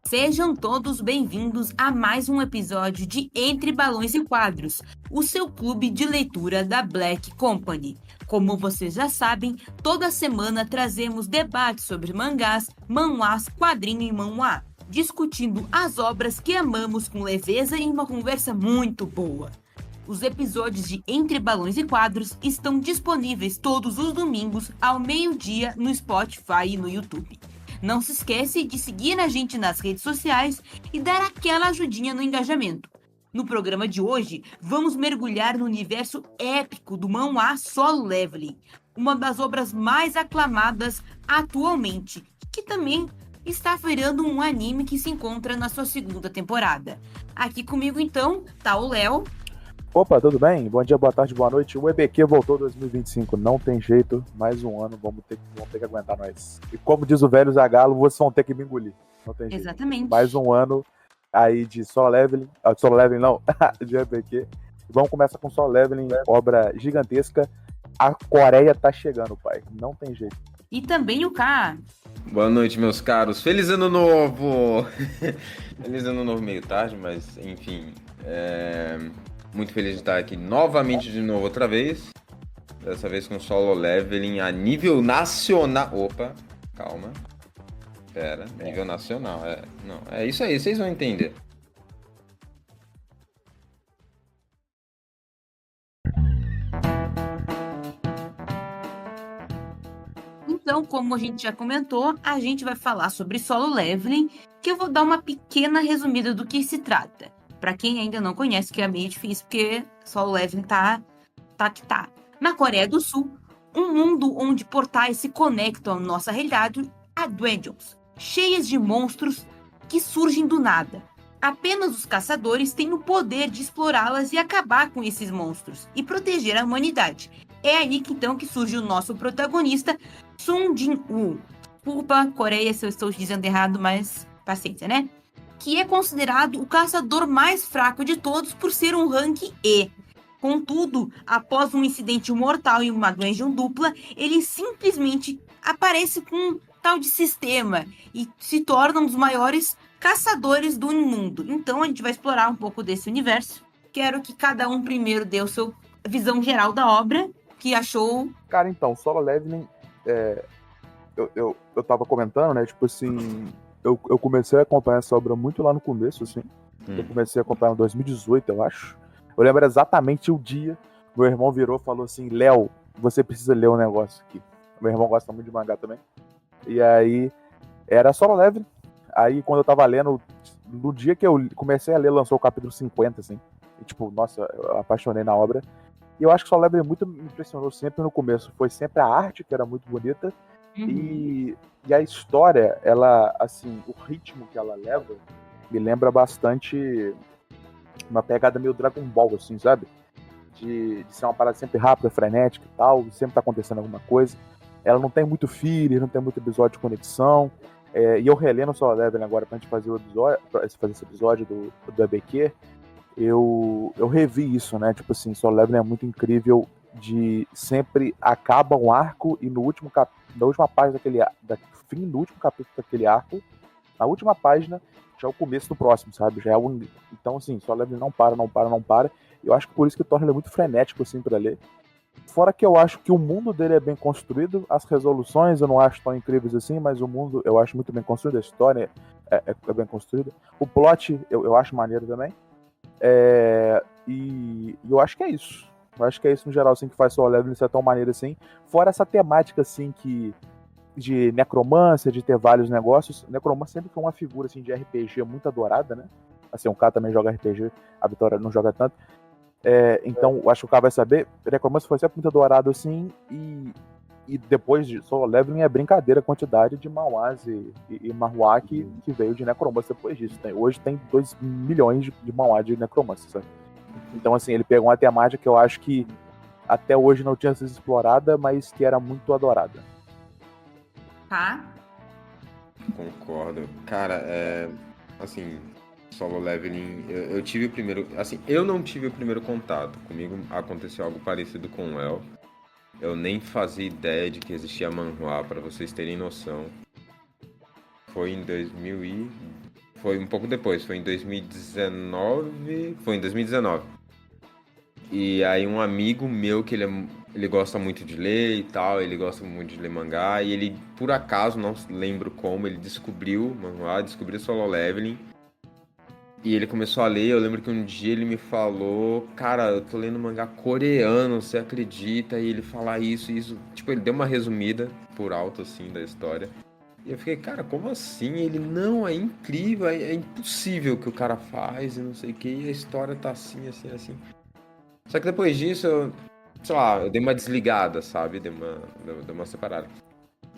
Sejam todos bem-vindos a mais um episódio de Entre Balões e Quadros, o seu clube de leitura da Black Company. Como vocês já sabem, toda semana trazemos debates sobre mangás, manhwas, quadrinho e manhwa, discutindo as obras que amamos com leveza e uma conversa muito boa. Os episódios de Entre Balões e Quadros estão disponíveis todos os domingos ao meio-dia no Spotify e no YouTube. Não se esquece de seguir a gente nas redes sociais e dar aquela ajudinha no engajamento. No programa de hoje, vamos mergulhar no universo épico do manhwa Solo Leveling, uma das obras mais aclamadas atualmente, que também está virando um anime que se encontra na sua segunda temporada. Aqui comigo então tá o Léo. Opa, tudo bem? Bom dia, boa tarde, boa noite. O EBQ voltou 2025, não tem jeito, mais um ano, vamos ter que aguentar nós. E como diz o velho Zagalo, vocês vão ter que me engolir, não tem jeito. Exatamente. Mais um ano aí de Solo Leveling, não, de EBQ. Vamos começar com Solo Leveling, obra gigantesca. A Coreia tá chegando, pai, não tem jeito. E também o K. Boa noite, meus caros. Feliz ano novo! Feliz ano novo meio tarde, mas enfim, muito feliz de estar aqui novamente de novo outra vez. Dessa vez com Solo Leveling a nível nacional. Opa, calma. Pera, nível nacional. Não, é isso aí, vocês vão entender. Então, como a gente já comentou, a gente vai falar sobre Solo Leveling, que eu vou dar uma pequena resumida do que se trata. Pra quem ainda não conhece, que é meio difícil, porque Solo Leveling tá. Na Coreia do Sul, um mundo onde portais se conectam à nossa realidade a dungeons, cheias de monstros que surgem do nada. Apenas os caçadores têm o poder de explorá-las e acabar com esses monstros e proteger a humanidade. É aí que então que surge o nosso protagonista, Sung Jin-woo. Desculpa, Coreia, se eu estou dizendo errado, mas paciência, né? Que é considerado o caçador mais fraco de todos por ser um rank E. Contudo, após um incidente mortal em uma dungeon dupla, ele simplesmente aparece com um tal de sistema e se torna um dos maiores caçadores do mundo. Então a gente vai explorar um pouco desse universo. Quero que cada um primeiro dê a sua visão geral da obra, que achou. Cara, então, Solo Leveling, eu tava comentando, né, tipo assim, eu comecei a acompanhar essa obra muito lá no começo, assim. Eu comecei a acompanhar em 2018, eu acho. Eu lembro exatamente o dia, meu irmão virou e falou assim, Léo, você precisa ler um negócio aqui. Meu irmão gosta muito de mangá também. E aí, era Solo Leveling. Aí, quando eu tava lendo, no dia que eu comecei a ler, lançou o capítulo 50, assim. E, tipo, nossa, eu apaixonei na obra. E eu acho que Solo Leveling muito me impressionou sempre no começo. Foi sempre a arte, que era muito bonita. E a história, ela, assim, o ritmo que ela leva, me lembra bastante uma pegada meio Dragon Ball, assim, sabe? De ser uma parada sempre rápida, frenética e tal, sempre tá acontecendo alguma coisa. Ela não tem muito filler, não tem muito episódio de conexão. E eu relendo Solo Leveling agora pra gente fazer esse episódio do EBQ, eu revi isso, né? Tipo assim, Solo Leveling é muito incrível de sempre acaba um arco e no último na última página fim do último capítulo daquele arco, na última página já é o começo do próximo, sabe? Já é então assim, Solo Leveling não para. Eu acho que por isso que torna ele muito frenético assim para ler. Fora que eu acho que o mundo dele é bem construído, as resoluções eu não acho tão incríveis assim, mas o mundo eu acho muito bem construído, a história é bem construída. O plot eu acho maneiro também. E eu acho que é isso. Eu acho que é isso no geral, assim, que faz Solo Leveling ser tão maneiro assim. Fora essa temática, assim, de necromância, de ter vários negócios. Necromância sempre foi uma figura, assim, de RPG muito adorada, né? Assim, um cara também joga RPG, a Vitória não joga tanto. Então, eu acho que o cara vai saber. Necromância foi sempre muito adorado, assim, e depois de Solo Leveling é brincadeira a quantidade de manhwas e manhwa que veio de necromância depois disso. Hoje tem 2 milhões de manhwa de necromância, sabe? Então, assim, ele pegou uma temática que eu acho que até hoje não tinha sido explorada, mas que era muito adorada. Tá? Concordo. Cara, assim, Solo Leveling, eu tive o primeiro... Assim, eu não tive o primeiro contato. Comigo aconteceu algo parecido com o El. Eu nem fazia ideia de que existia manhwa, pra vocês terem noção. Foi em foi um pouco depois, foi em 2019. Foi em 2019. E aí um amigo meu que ele gosta muito de ler e tal, ele gosta muito de ler mangá, e ele, por acaso, não lembro como, ele descobriu mangá, descobriu Solo Leveling, e ele começou a ler. Eu lembro que um dia ele me falou, cara, eu tô lendo mangá coreano, você acredita? E ele falar isso, tipo, ele deu uma resumida por alto, assim, da história. E eu fiquei, cara, como assim? Ele, não, é incrível, é impossível o que o cara faz e não sei o que, e a história tá assim, assim, assim. Só que depois disso, sei lá, eu dei uma desligada, sabe? Dei uma separada.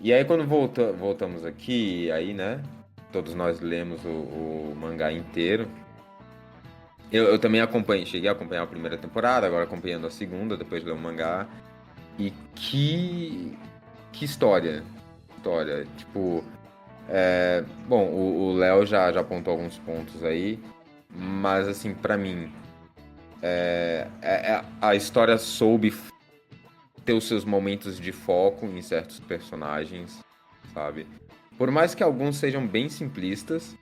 E aí quando voltamos aqui, aí, né? Todos nós lemos o mangá inteiro. Eu também cheguei a acompanhar a primeira temporada, agora acompanhando a segunda, depois de ler o mangá. E que história. História. Tipo, bom, o Léo já apontou alguns pontos aí, mas assim, pra mim, a história soube ter os seus momentos de foco em certos personagens, sabe? Por mais que alguns sejam bem simplistas,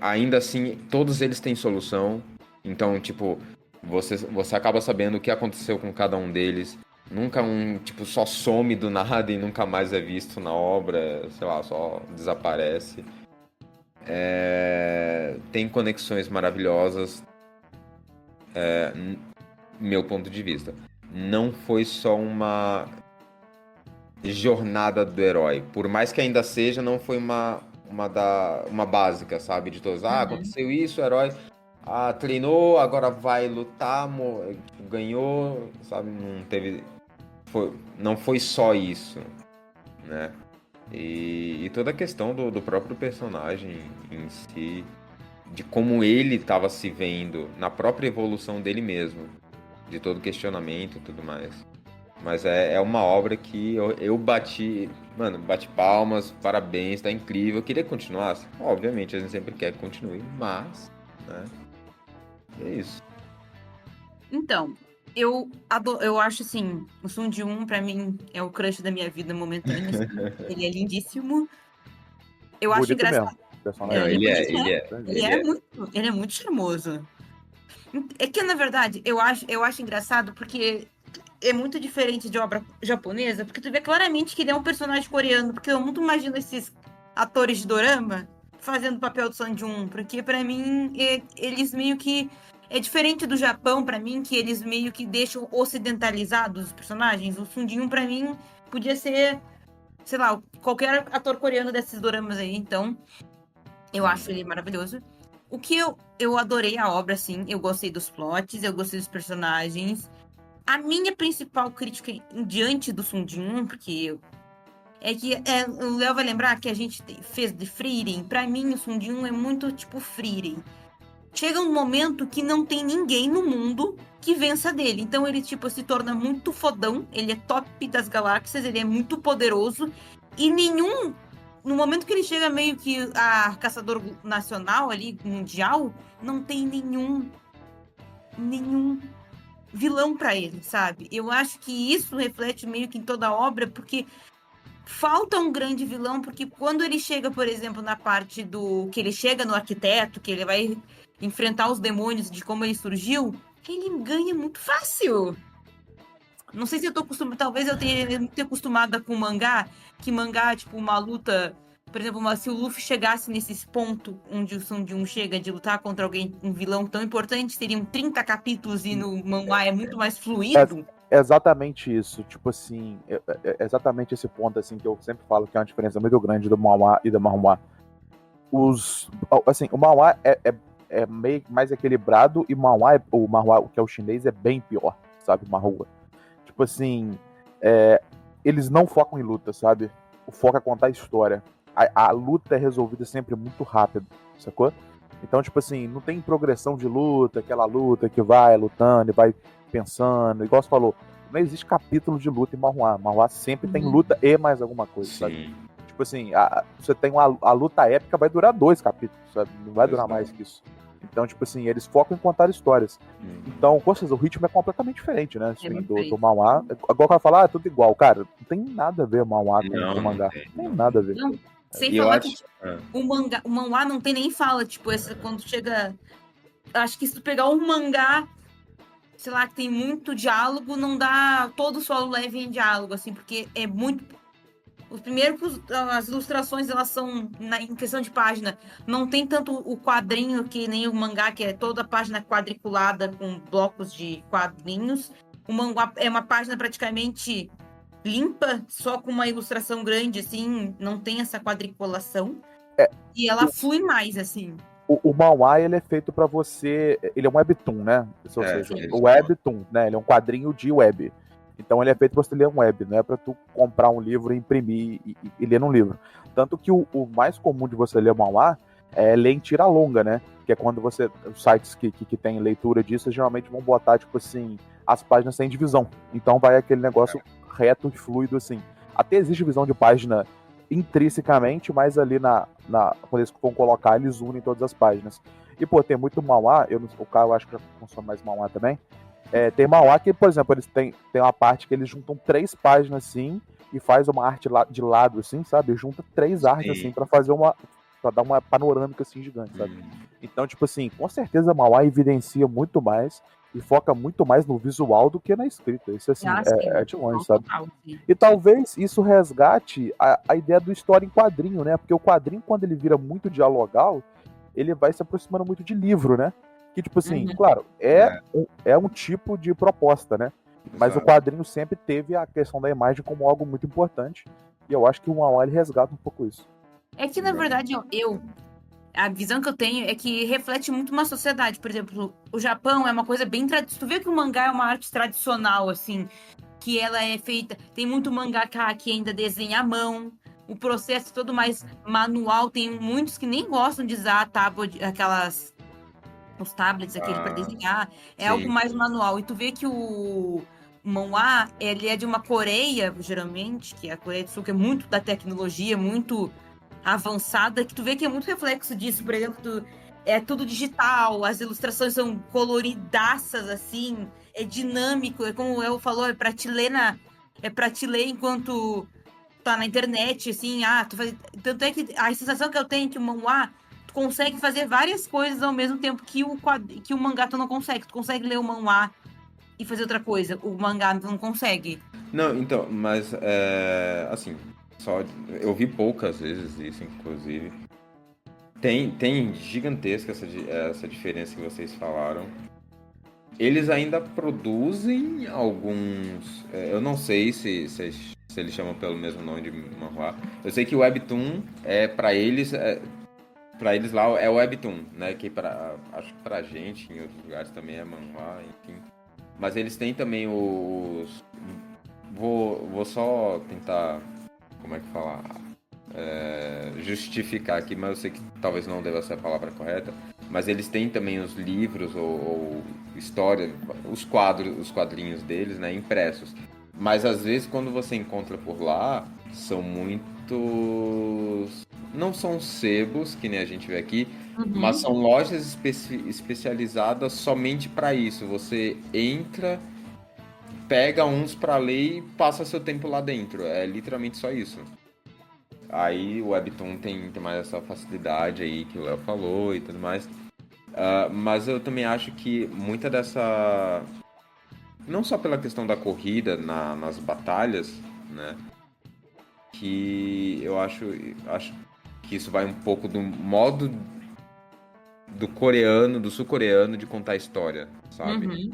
ainda assim, todos eles têm solução. Então, tipo, você acaba sabendo o que aconteceu com cada um deles. Nunca tipo, só some do nada e nunca mais é visto na obra, sei lá, só desaparece. Tem conexões maravilhosas, meu ponto de vista. Não foi só uma jornada do herói. Por mais que ainda seja, não foi uma básica, sabe? De todos. Aconteceu isso, o herói treinou, agora vai lutar, ganhou, sabe? Não teve. Não foi só isso, né? E toda a questão do próprio personagem em si, de como ele estava se vendo na própria evolução dele mesmo, de todo questionamento e tudo mais. Mas é uma obra que eu bati palmas, parabéns, tá incrível. Eu queria que continuasse. Obviamente, a gente sempre quer que continue, mas, né? É isso. Então, eu acho assim, o Sun Ji-un pra mim é o crush da minha vida momentânea. Assim. Ele é lindíssimo. Eu acho Bonito engraçado. mesmo. Personagem. Não, Ele é muito charmoso. É que, na verdade, eu acho engraçado porque é muito diferente de obra japonesa, porque tu vê claramente que ele é um personagem coreano, porque eu muito imagino esses atores de dorama fazendo o papel do Sun Ji-un, porque pra mim eles meio que é diferente do Japão pra mim, que eles meio que deixam ocidentalizados os personagens. O Sun Ji-un pra mim podia ser, sei lá, qualquer ator coreano desses doramas aí, então eu acho ele maravilhoso. O que eu adorei a obra, assim, eu gostei dos plots, eu gostei dos personagens. A minha principal crítica diante do Sun Ji-un, porque é que o Léo vai lembrar que a gente fez de Frieren. Pra mim, o Sun Ji-un é muito tipo Frieren. Chega um momento que não tem ninguém no mundo que vença dele. Então ele tipo se torna muito fodão, ele é top das galáxias, ele é muito poderoso e no momento que ele chega meio que a caçador nacional ali, mundial, não tem nenhum vilão pra ele, sabe? Eu acho que isso reflete meio que em toda a obra, porque falta um grande vilão, porque quando ele chega, por exemplo, na parte do que ele chega no arquiteto, que ele vai enfrentar os demônios de como ele surgiu, ele ganha muito fácil. Não sei se eu tô acostumada, talvez eu tenha muito acostumada com mangá, que mangá, tipo, uma luta, por exemplo, se o Luffy chegasse nesse ponto onde o Sun Ji-un chega de lutar contra alguém, um vilão tão importante, seriam 30 capítulos e no mangá é muito mais fluido. É exatamente isso, tipo assim, é exatamente esse ponto assim que eu sempre falo que é uma diferença muito grande do manhwa e do manhwa. O manhwa é meio mais equilibrado e o manhwa, que é o chinês, é bem pior, sabe, o manhwa. Tipo assim, eles não focam em luta, sabe? O foco é contar a história. A luta é resolvida sempre muito rápido, sacou? Então, tipo assim, não tem progressão de luta, aquela luta que vai lutando e vai pensando. Igual você falou, não existe capítulo de luta em manhwa. Manhwa sempre tem luta e mais alguma coisa, sabe? Tipo assim, você tem a luta épica, vai durar 2 capítulos, sabe? Não vai durar mais que isso. Então, tipo assim, eles focam em contar histórias. Então, com certeza, o ritmo é completamente diferente, né? Assim, do manhwa. Agora vai falar, é tudo igual. Cara, não tem nada a ver manhwa com mangá. Não tem nada a ver. Não. Sem E eu falar acho. que o manhwa não tem nem fala, tipo, quando chega. Acho que se tu pegar um mangá, sei lá, que tem muito diálogo, não dá todo o Solo Leveling em diálogo, assim, porque é muito. Primeiro que as ilustrações, elas são, em questão de página, não tem tanto o quadrinho que nem o mangá, que é toda a página quadriculada com blocos de quadrinhos. O mangá é uma página praticamente limpa, só com uma ilustração grande, assim, não tem essa quadriculação. É, E ela flui mais, assim. O manhwa, ele é feito pra você... Ele é um webtoon, né? Ou seja, o webtoon, né? Ele é um quadrinho de web. Então ele é feito pra você ler um web, não é pra tu comprar um livro, imprimir e ler num livro. Tanto que o mais comum de você ler manhwa é ler em tira longa, né? Que é quando você... Os sites que tem leitura disso, geralmente vão botar, tipo assim, as páginas sem divisão. Então vai aquele negócio reto e fluido, assim. Até existe divisão de página intrinsecamente, mas ali quando eles vão colocar, eles unem todas as páginas. E, pô, tem muito manhwa, o Caio eu acho que já consome mais manhwa também. Tem manhwa que, por exemplo, eles têm uma parte que eles juntam 3 páginas assim e faz uma arte de lado, assim, sabe? Junta 3 artes assim pra fazer pra dar uma panorâmica assim gigante, sabe? Então, tipo assim, com certeza a manhwa evidencia muito mais e foca muito mais no visual do que na escrita. Isso assim, é de longe, sabe? E talvez isso resgate a ideia do história em quadrinho, né? Porque o quadrinho, quando ele vira muito dialogal, ele vai se aproximando muito de livro, né? Que, tipo assim, claro, é um tipo de proposta, né? Mas o quadrinho sempre teve a questão da imagem como algo muito importante. E eu acho que o manhwa ele resgata um pouco isso. É que, na verdade, a visão que eu tenho é que reflete muito uma sociedade. Por exemplo, o Japão é uma coisa bem tradicional. Tu vê que o mangá é uma arte tradicional, assim, que ela é feita... Tem muito mangaka que ainda desenha à mão. O processo todo mais manual. Tem muitos que nem gostam de usar a tábua, os tablets, aquele para desenhar. É algo mais manual. E tu vê que o manhwa, ele é de uma Coreia, geralmente, que é a Coreia do Sul, que é muito da tecnologia, muito avançada, que tu vê que é muito reflexo disso. Por exemplo, é tudo digital, as ilustrações são coloridaças, assim, é dinâmico, é como eu falou, é pra te ler enquanto tá na internet, assim, tanto é que a sensação que eu tenho é que o manhwa, tu consegue fazer várias coisas ao mesmo tempo que o mangá tu não consegue. Tu consegue ler o manhwa e fazer outra coisa. O mangá tu não consegue. Não, então, mas assim, eu vi poucas vezes isso, inclusive. Tem gigantesca essa diferença que vocês falaram. Eles ainda produzem alguns... eu não sei se eles chamam pelo mesmo nome de manhwa. Eu sei que o Webtoon pra eles... Pra eles lá é o Webtoon, né? Que acho que pra gente, em outros lugares também é manhwa, enfim. Mas eles têm também os... Vou só tentar... Como é que falar? Justificar aqui, mas eu sei que talvez não deva ser a palavra correta. Mas eles têm também os livros ou história, os quadrinhos deles, né? Impressos. Mas às vezes quando você encontra por lá, são muitos... Não são sebos, que nem a gente vê aqui, mas são lojas especializadas somente para isso. Você entra, pega uns para ler e passa seu tempo lá dentro. É literalmente só isso. Aí o Webtoon tem mais essa facilidade aí que o Léo falou e tudo mais. Mas eu também acho que muita dessa... Não só pela questão da corrida nas batalhas, né? Que eu acho que isso vai um pouco do modo do sul-coreano de contar história, sabe?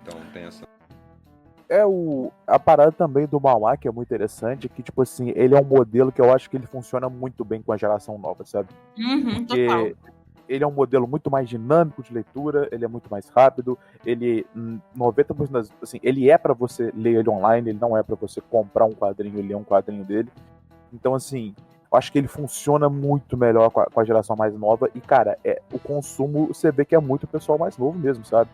Então tem essa... A parada também do manhwa, que é muito interessante, é que, tipo assim, ele é um modelo que eu acho que ele funciona muito bem com a geração nova, sabe? Porque total. ele é um modelo muito mais dinâmico de leitura, ele é muito mais rápido, ele 90% assim, ele é pra você ler ele online, ele não é pra você comprar um quadrinho e ler um quadrinho dele. Então, assim, eu acho que ele funciona muito melhor com a geração mais nova e, cara, o consumo, você vê que é muito pessoal mais novo mesmo, sabe?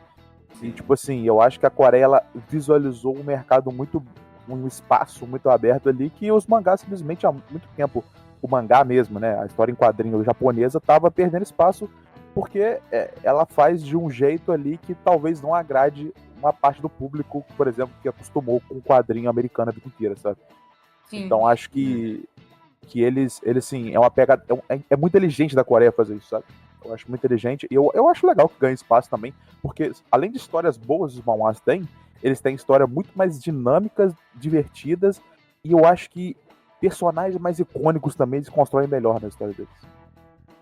E, tipo assim, eu acho que a Coreia, ela visualizou um mercado um espaço muito aberto ali, que os mangás simplesmente há muito tempo, o mangá mesmo, né, a história em quadrinho japonesa tava perdendo espaço porque ela faz de um jeito ali que talvez não agrade uma parte do público, por exemplo, que acostumou com o quadrinho americano a vida inteira, sabe? Sim. Então acho que que eles assim, é uma pegada. É muito inteligente da Coreia fazer isso, sabe? Eu acho muito inteligente. E eu acho legal que ganhe espaço também, porque além de histórias boas os manhwas têm, eles têm histórias muito mais dinâmicas, divertidas, e eu acho que personagens mais icônicos também eles constroem melhor na história deles.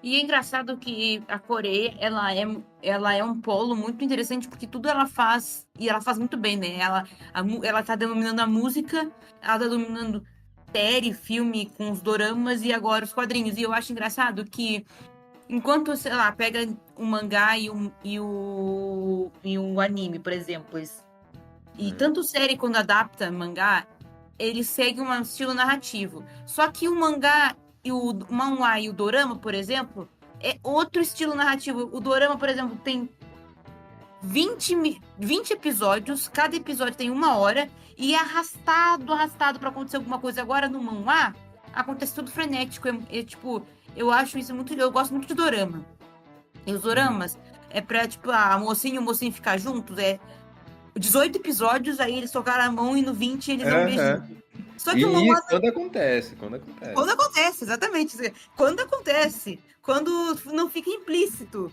E é engraçado que a Coreia, ela é um polo muito interessante, porque tudo ela faz, e ela faz muito bem, né? Ela tá dominando a música, ela tá dominando série, filme, com os doramas e agora os quadrinhos. E eu acho engraçado que, enquanto, sei lá, pega o mangá e o anime, por exemplo, e tanto série quando adapta mangá, ele segue um estilo narrativo. Só que o mangá e o manhwa e o dorama, por exemplo, é outro estilo narrativo. O dorama, por exemplo, tem 20 episódios, cada episódio tem 1 hora, e é arrastado pra acontecer alguma coisa. Agora, no manhwa, acontece tudo frenético. Tipo, eu acho isso muito... Eu gosto muito de dorama. E os doramas é pra, tipo, a mocinha e o mocinho ficar juntos, 18 episódios, aí eles tocaram a mão e no 20 eles dão um beijinho. Só que o manhwa... quando acontece. Quando acontece, exatamente. Quando acontece. Quando não fica implícito.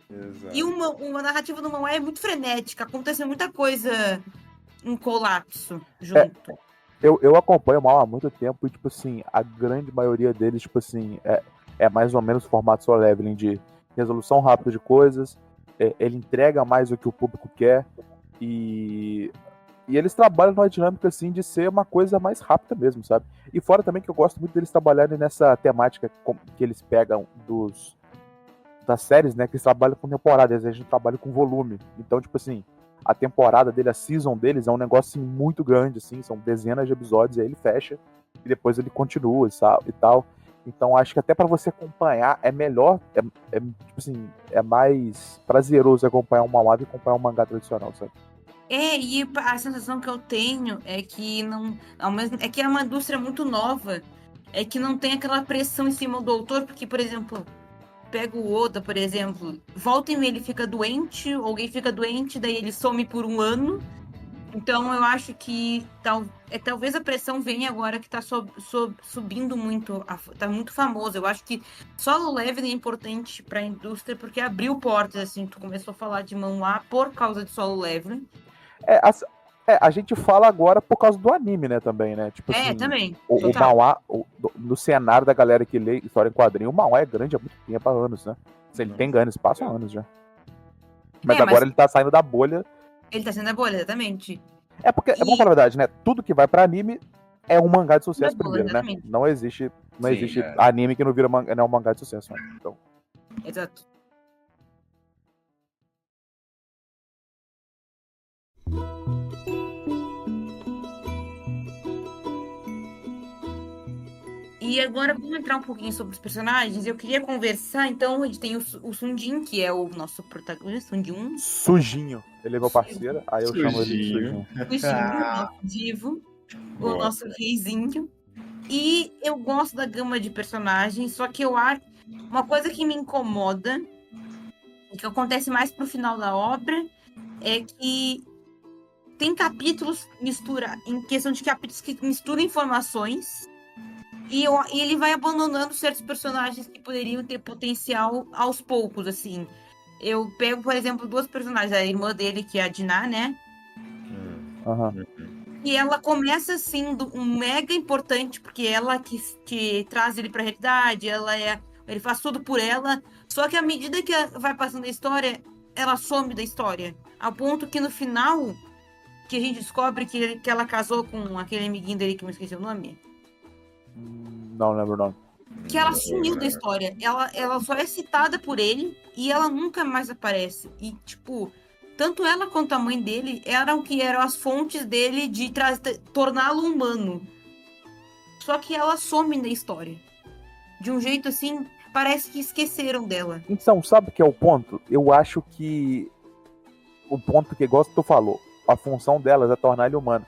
Exato. E uma narrativa do manhwa é muito frenética. Acontece muita coisa em colapso junto. Eu acompanho o mal há muito tempo e, tipo assim, a grande maioria deles, tipo assim, é mais ou menos formato Solo Leveling de resolução rápida de coisas, ele entrega mais o que o público quer e eles trabalham numa dinâmica, assim, de ser uma coisa mais rápida mesmo, sabe? E fora também que eu gosto muito deles trabalharem nessa temática que eles pegam das séries, né, que eles trabalham com temporadas, a gente trabalha com volume. Então, tipo assim, a temporada dele, a season deles é um negócio assim, muito grande, assim, são dezenas de episódios, e aí ele fecha e depois ele continua e tal. Então acho que até para você acompanhar é melhor, tipo assim, é mais prazeroso acompanhar um manhwa do que acompanhar um mangá tradicional, sabe? E a sensação que eu tenho é que é que é uma indústria muito nova, é que não tem aquela pressão em cima do autor, porque, por exemplo, pega o Oda, por exemplo, volta e meia ele fica doente, alguém fica doente, daí ele some por 1 ano. Então eu acho que talvez a pressão venha agora que tá subindo muito, tá muito famoso. Eu acho que Solo Leveling é importante pra indústria porque abriu portas, assim, tu começou a falar de manhwa por causa de Solo Leveling. A gente fala agora por causa do anime, né, também, né? Tipo assim, também. o manhwa, no cenário da galera que lê história em quadrinho, o manhwa é grande há muito tempo, há anos, né? Ele tem ganho espaço há anos já. Mas agora ele tá saindo da bolha. Ele tá saindo da bolha, exatamente. Porque, é bom falar a verdade, né? Tudo que vai pra anime é um mangá de sucesso primeiro, exatamente. Né? Não existe anime que não vira não é um mangá de sucesso, né? Então. Exato. E agora vamos entrar um pouquinho sobre os personagens. Eu queria conversar, então, a gente tem o Sundin, que é o nosso protagonista, Sujinho. Ele é meu parceiro, aí eu chamo ele de Sujinho. Sujinho, o nosso divo, o nosso reizinho. E eu gosto da gama de personagens, só que eu acho uma coisa que me incomoda, e que acontece mais pro final da obra, é que tem capítulos em questão de capítulos que misturam informações e ele vai abandonando certos personagens que poderiam ter potencial aos poucos, assim. Eu pego, por exemplo, 2 personagens, a irmã dele, que é a Dinah, né? E ela começa sendo um mega importante, porque ela que traz ele pra realidade, ele faz tudo por ela. Só que à medida que vai passando a história, ela some da história. Ao ponto que no final, que a gente descobre que ela casou com aquele amiguinho dele que eu me esqueci o nome. Não lembro o nome. Que ela sumiu da história. Ela só é citada por ele e ela nunca mais aparece. E, tipo, tanto ela quanto a mãe dele eram as fontes dele de torná-lo humano. Só que ela some da história. De um jeito assim, parece que esqueceram dela. Então, sabe o que é o ponto? Eu acho que o ponto que, igual tu falou, a função delas é tornar ele humano.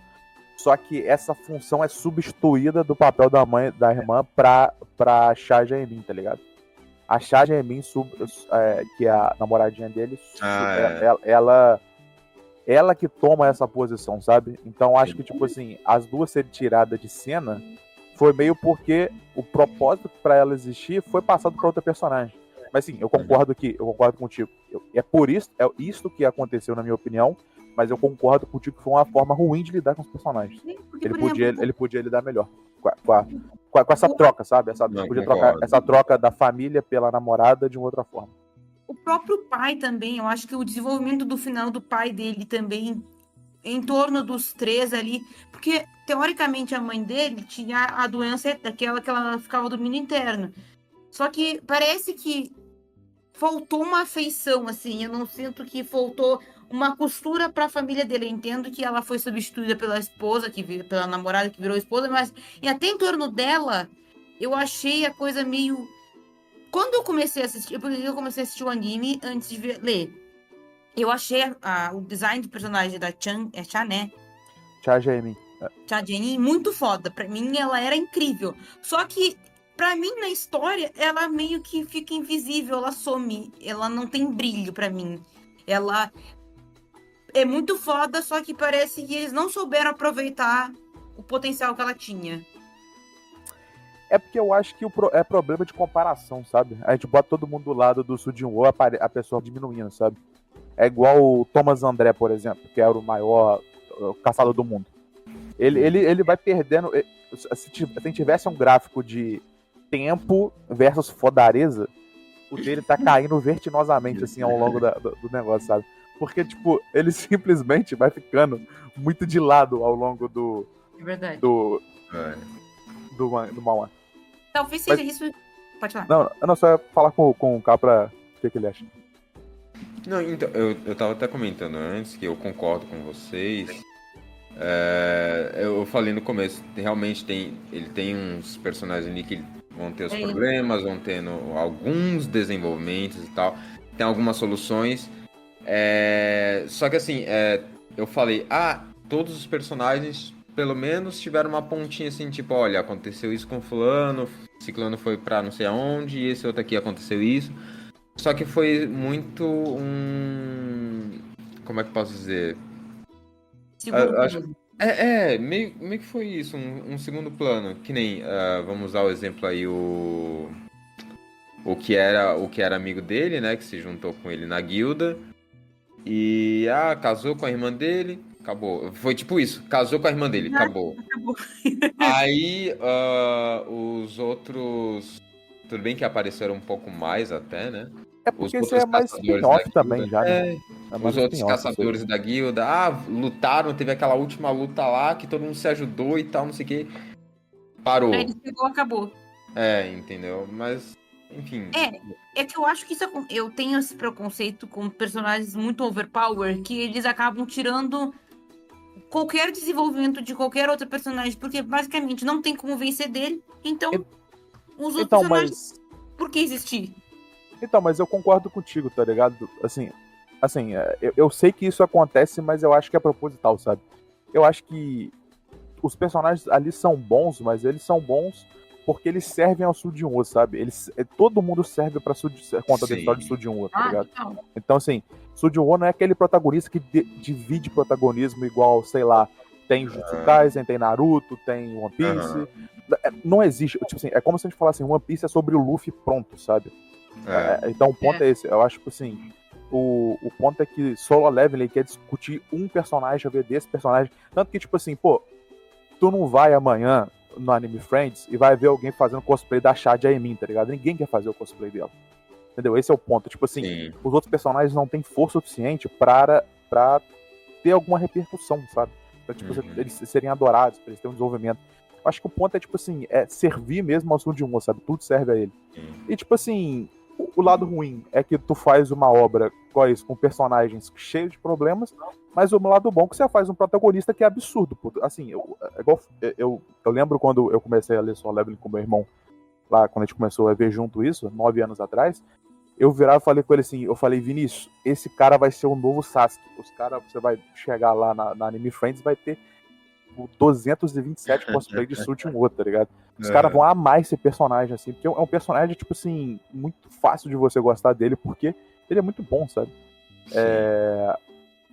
Só que essa função é substituída do papel da irmã pra Cha Jae-min, tá ligado? A Cha Jae-min, que é a namoradinha dele, ela que toma essa posição, sabe? Então acho que, tipo assim, as duas serem tiradas de cena foi meio porque o propósito pra ela existir foi passado pra outra personagem. Mas sim, eu concordo contigo. É por isso, é isso que aconteceu, na minha opinião, mas eu concordo contigo que foi uma forma ruim de lidar com os personagens. Porque, Ele por exemplo, podia lidar melhor com essa troca, sabe? Não, Podia concordo. trocar essa troca da família pela namorada de uma outra forma. o próprio pai também, eu acho que o desenvolvimento do final do pai dele também, em torno dos 3 ali, porque teoricamente a mãe dele tinha a doença daquela que ela ficava dormindo interno. Só que parece que faltou uma afeição, assim, eu não sinto que faltou uma costura para a família dele. Eu entendo que ela foi substituída pela esposa, pela namorada que virou esposa, mas e até em torno dela, eu achei a coisa meio. Quando eu comecei a assistir, eu comecei a assistir o anime antes de ler. Eu achei o design do personagem da Chan, Chan, né? Tchau, Jamie. Tia Jenny muito foda. Pra mim, ela era incrível. Só que, pra mim, na história, ela meio que fica invisível, ela some. Ela não tem brilho pra mim. Ela é muito foda, só que parece que eles não souberam aproveitar o potencial que ela tinha. É porque eu acho que é problema de comparação, sabe? A gente bota todo mundo do lado do Sujin-Woo, a pessoa diminuindo, sabe? É igual o Thomas André, por exemplo, que era o maior caçador do mundo. Ele vai perdendo. Se tivesse um gráfico de tempo versus fodareza, o dele tá caindo vertiginosamente, assim, ao longo do negócio, sabe? Porque, tipo, ele simplesmente vai ficando muito de lado ao longo É verdade. do Mauá. Talvez seja isso. Pode falar. Não, só ia falar com o K pra o que ele acha. Não, então, eu tava até comentando antes que eu concordo com vocês. Eu falei no começo, realmente ele tem uns personagens ali que vão ter os problemas, vão tendo alguns desenvolvimentos e tal. Tem algumas soluções. Só que assim, eu falei, todos os personagens pelo menos tiveram uma pontinha assim, tipo, olha, aconteceu isso com fulano, ciclano foi pra não sei aonde, e esse outro aqui aconteceu isso. Só que foi muito como é que eu posso dizer? Meio que foi isso, um segundo plano. Que nem, vamos usar o exemplo aí, o que era amigo dele, né? Que se juntou com ele na guilda. E, casou com a irmã dele, acabou. Foi tipo isso, casou com a irmã dele, acabou. Aí, os outros... Tudo bem que apareceram um pouco mais até, né? É porque isso é mais spin-off também, já, né? Os outros caçadores da guilda, lutaram, teve aquela última luta lá, que todo mundo se ajudou e tal, não sei o que. Parou. Aí ele pegou, acabou. Entendeu? Mas, enfim. É que eu acho que eu tenho esse preconceito com personagens muito overpower, que eles acabam tirando qualquer desenvolvimento de qualquer outro personagem, porque basicamente não tem como vencer dele, então os outros personagens, por que existir? Então, mas eu concordo contigo, tá ligado? Assim, eu sei que isso acontece, mas eu acho que é proposital, sabe? Eu acho que os personagens ali são bons, mas eles são bons porque eles servem ao Sujin-Woo, sabe? Todo mundo serve pra conta da história de Sujin-Woo, tá ligado? Então, assim, Sujin-Woo não é aquele protagonista que divide protagonismo igual, sei lá, tem Jujutsu Kaisen, tem Naruto, tem One Piece. Não existe, tipo assim, é como se a gente falasse assim, One Piece é sobre o Luffy pronto, sabe? Então o ponto é esse, eu acho que assim, o ponto é que Solo Leveling quer discutir um personagem, a ver desse personagem, tanto que tipo assim, tu não vai amanhã no Anime Friends e vai ver alguém fazendo cosplay da Shad Aemin, tá ligado? Ninguém quer fazer o cosplay dela, entendeu? Esse é o ponto, tipo assim, os outros personagens não têm força suficiente pra ter alguma repercussão, sabe? Pra tipo, eles serem adorados, pra eles terem um desenvolvimento. Eu acho que o ponto é, tipo assim, servir mesmo ao Sujin-Woo, sabe? Tudo serve a ele. E, tipo assim, o lado ruim é que tu faz uma obra com personagens cheios de problemas, mas o lado bom é que você faz um protagonista que é absurdo. Assim, eu lembro quando eu comecei a ler Solo Leveling com meu irmão, lá quando a gente começou a ver junto isso, 9 anos atrás, eu virava e falei com ele assim, Vinícius, esse cara vai ser o novo Sasuke. Você vai chegar lá na Anime Friends e vai ter 227 cosplay de Sujin-Woo, tá ligado? Os caras vão amar esse personagem, assim, porque é um personagem, tipo assim, muito fácil de você gostar dele, porque ele é muito bom, sabe?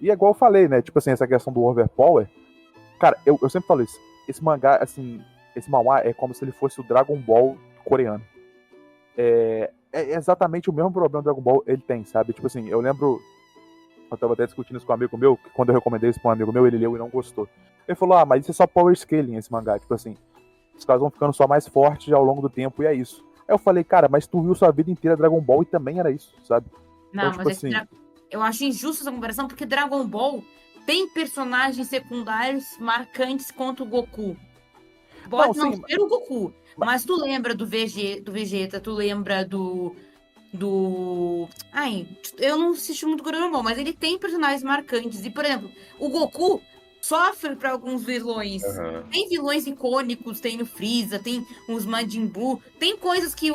E é igual eu falei, né? Tipo assim, essa questão do overpower, cara, eu sempre falo isso. Esse mangá, assim, esse manhwa é como se ele fosse o Dragon Ball coreano. É exatamente o mesmo problema do Dragon Ball ele tem, sabe? Tipo assim, eu lembro, eu tava até discutindo isso com um amigo meu, que quando eu recomendei isso pra um amigo meu, ele leu e não gostou. Ele falou, mas isso é só power scaling, esse mangá. Tipo assim, os caras vão ficando só mais fortes ao longo do tempo, e é isso. Aí eu falei, cara, mas tu viu sua vida inteira Dragon Ball e também era isso, sabe? Não, então, mas tipo assim, eu acho injusta essa comparação, porque Dragon Ball tem personagens secundários marcantes contra o Goku. Pode não sim, ser o Goku, mas tu lembra do Vegeta, tu lembra do... Ai, eu não assisti muito Dragon Ball, mas ele tem personagens marcantes. E, por exemplo, o Goku sofre para alguns vilões. Aham. Tem vilões icônicos, tem o Freeza, tem os Majin Buu, tem coisas que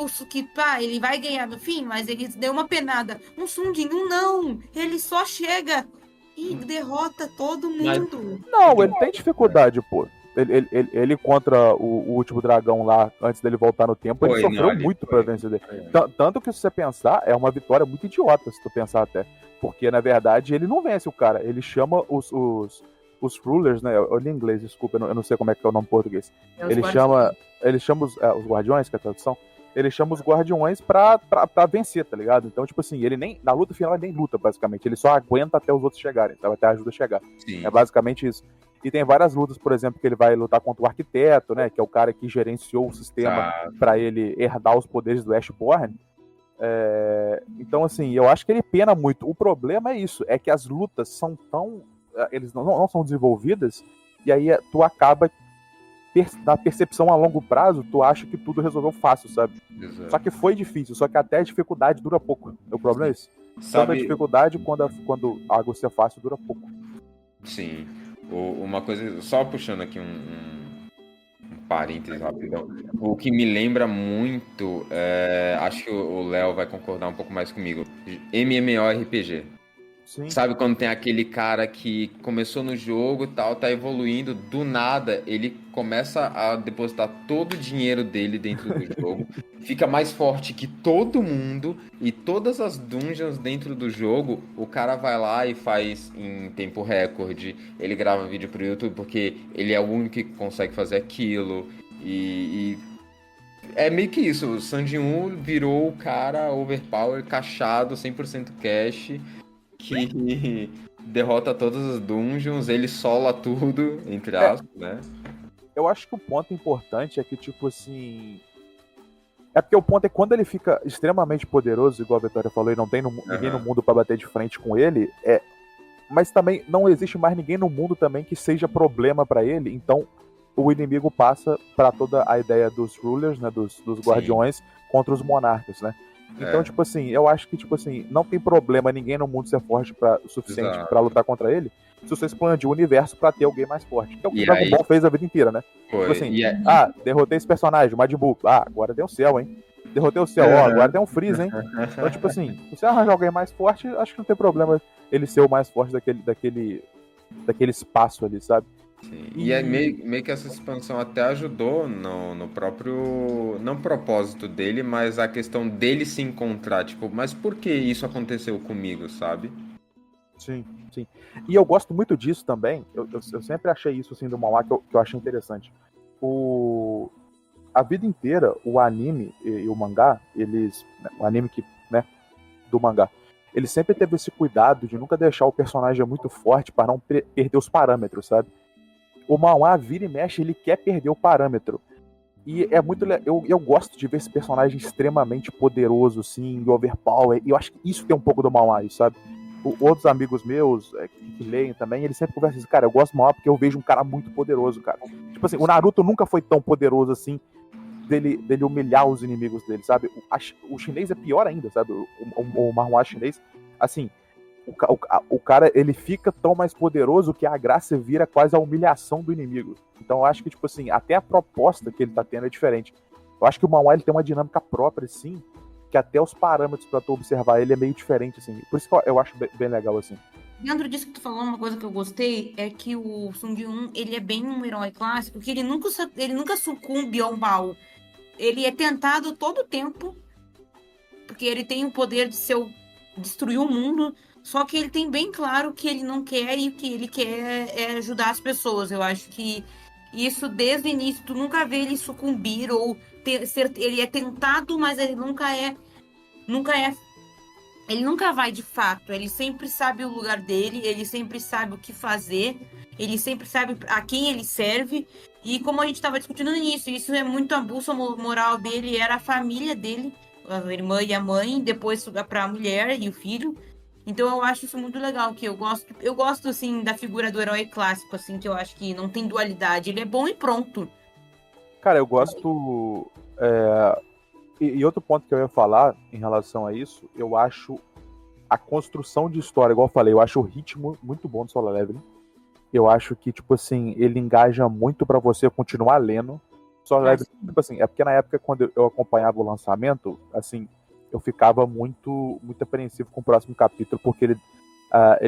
ele vai ganhar no fim, mas ele deu uma penada. Um Sun Jin-Un não, ele só chega e derrota todo Mas- mundo. não, ele tem dificuldade, pô. Ele contra o último dragão lá, antes dele voltar no tempo, ele Foi, sofreu não, ele muito foi. pra vencer dele. Tanto que, se você pensar, é uma vitória muito idiota, se tu pensar até. Porque, na verdade, ele não vence o cara. Ele chama os rulers, né? Eu li em inglês, desculpa, eu não sei como é que é o nome em português. É os Ele guardiões. chama os guardiões, que é a tradução. Ele chama os guardiões pra vencer, tá ligado? Então, tipo assim, ele nem. Na luta final, ele nem luta, basicamente. Ele só aguenta até os outros chegarem, sabe? Até a ajuda chegar. Sim. É basicamente isso. E tem várias lutas, por exemplo, que ele vai lutar contra o arquiteto, né? Que é o cara que gerenciou o sistema pra ele herdar os poderes do Ashborn. Então, assim, eu acho que ele pena muito. O problema é isso, é que as lutas são tão. Eles não são desenvolvidas, e aí tu acaba, na percepção a longo prazo, tu acha que tudo resolveu fácil, sabe? Exato. Só que foi difícil, só que até a dificuldade dura pouco. O problema é esse. Toda a Sabe, dificuldade, quando algo ser fácil, dura pouco. sim. Uma coisa, só puxando aqui um parênteses rapidão. O que me lembra muito, acho que o Léo vai concordar um pouco mais comigo. MMORPG. Sim. Sabe quando tem aquele cara que começou no jogo e tal, tá evoluindo, do nada ele começa a depositar todo o dinheiro dele dentro do jogo, fica mais forte que todo mundo e todas as dungeons dentro do jogo, o cara vai lá e faz em tempo recorde, ele grava vídeo pro YouTube porque ele é o único que consegue fazer aquilo e é meio que isso, o Sanjin-Woo virou o cara overpower, cachado, 100% cash, que derrota todas as dungeons, ele sola tudo, entre aspas, né? Eu acho que o ponto importante é que, tipo assim. É porque o ponto é quando ele fica extremamente poderoso, igual a Vitória falou, e não tem ninguém no mundo pra bater de frente com ele, mas também não existe mais ninguém no mundo também que seja problema pra ele, então o inimigo passa pra toda a ideia dos rulers, né, dos guardiões, contra os monarcas, né? Então, tipo assim, eu acho que, tipo assim, não tem problema ninguém no mundo ser forte o suficiente Exato. pra lutar contra ele, se você expandir o universo pra ter alguém mais forte. Que é o que o Dragon aí- Ball fez a vida inteira, né? Foi. Tipo assim, E derrotei esse personagem, o Majin Buu. Agora tem o céu, hein? Derrotei o céu, agora tem um Freeza, hein? Então, tipo assim, se você arranjar alguém mais forte, acho que não tem problema ele ser o mais forte daquele espaço ali, sabe? sim. E é meio que essa expansão até ajudou no próprio, não propósito dele, mas a questão dele se encontrar, tipo, mas por que isso aconteceu comigo, sabe? Sim, sim. E eu gosto muito disso também. Eu sempre achei isso assim do manhwa que eu achei interessante. A vida inteira, o anime e o mangá, o anime do mangá, ele sempre teve esse cuidado de nunca deixar o personagem muito forte para não perder os parâmetros, sabe? O manhwa vira e mexe, ele quer perder o parâmetro. E é muito eu gosto de ver esse personagem extremamente poderoso, assim, overpower. E eu acho que isso tem um pouco do manhwa, sabe? Outros amigos meus que leem também, eles sempre conversam assim, cara, eu gosto do manhwa porque eu vejo um cara muito poderoso, cara. Tipo assim, o Naruto nunca foi tão poderoso assim, dele humilhar os inimigos dele, sabe? O chinês é pior ainda, sabe? O manhwa chinês, assim, o cara, ele fica tão mais poderoso que a graça vira quase a humilhação do inimigo. Então eu acho que, tipo assim, até a proposta que ele tá tendo é diferente. Eu acho que o manhwa, ele tem uma dinâmica própria, assim, que até os parâmetros pra tu observar ele é meio diferente, assim. Por isso que eu acho bem legal, assim. Dentro disso que tu falou, uma coisa que eu gostei é que o Sung Jin, ele é bem um herói clássico, que ele nunca sucumbe ao mal. Ele é tentado todo o tempo, porque ele tem o poder de destruir o mundo, só que ele tem bem claro que ele não quer e o que ele quer é ajudar as pessoas. Eu acho que E isso desde o início, tu nunca vê ele sucumbir ou ele é tentado, mas ele nunca é, ele nunca vai de fato. Ele sempre sabe o lugar dele, ele sempre sabe o que fazer, ele sempre sabe a quem ele serve. E como a gente estava discutindo no início, isso é muito a bússola moral dele, era a família dele, a irmã e a mãe, depois para a mulher e o filho. Então eu acho isso muito legal, que eu gosto assim da figura do herói clássico, assim, que eu acho que não tem dualidade, ele é bom e pronto. Cara, eu gosto. E outro ponto que eu ia falar em relação a isso, eu acho a construção de história, igual eu falei, eu acho o ritmo muito bom do Solo Leveling. Eu acho que, tipo assim, ele engaja muito pra você continuar lendo. Solo Leveling, tipo assim, é porque na época, quando eu acompanhava o lançamento, assim, eu ficava muito apreensivo com o próximo capítulo, porque ele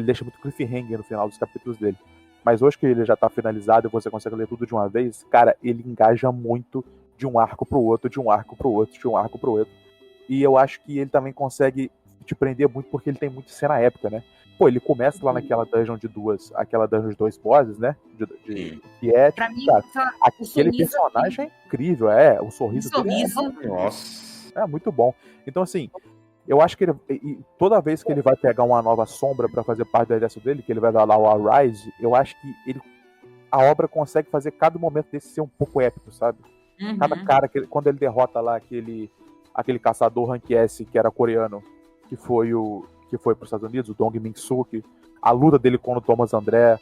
deixa muito cliffhanger no final dos capítulos dele. Mas hoje que ele já tá finalizado e você consegue ler tudo de uma vez, cara, ele engaja muito de um arco pro outro, de um arco pro outro, de um arco pro outro. E eu acho que ele também consegue te prender muito porque ele tem muita cena épica, né? Pô, ele começa lá naquela dungeon de dois bosses, né? Que é, pra tipo, mim, cara, aquele personagem é incrível, o sorriso dele Nossa. é muito bom. Então, assim, eu acho que toda vez que ele vai pegar uma nova sombra pra fazer parte do exército dele, que ele vai dar lá o Arise, eu acho que a obra consegue fazer cada momento desse ser um pouco épico, sabe? Cada cara, quando ele derrota lá aquele caçador Rank S, que era coreano, que foi para os Estados Unidos, o Dong Min-suk, a luta dele com o Thomas André,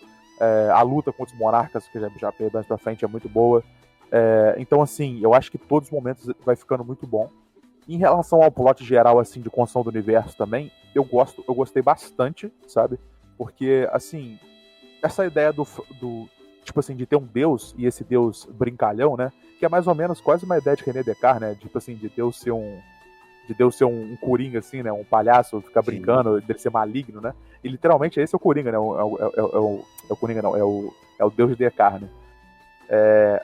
a luta contra os monarcas, que já mais pra frente, é muito boa. Então, assim, eu acho que todos os momentos vai ficando muito bom. Em relação ao plot geral, assim, de construção do universo também, eu gostei bastante, sabe? Porque, assim, essa ideia do tipo assim, de ter um deus, e esse deus brincalhão, né? Que é mais ou menos quase uma ideia de René Descartes, né? Tipo assim, de Deus ser um coringa, assim, né? Um palhaço, ficar brincando, dele ser maligno, né? E literalmente esse é o Coringa, né? O Coringa não, é o deus de Descartes, né?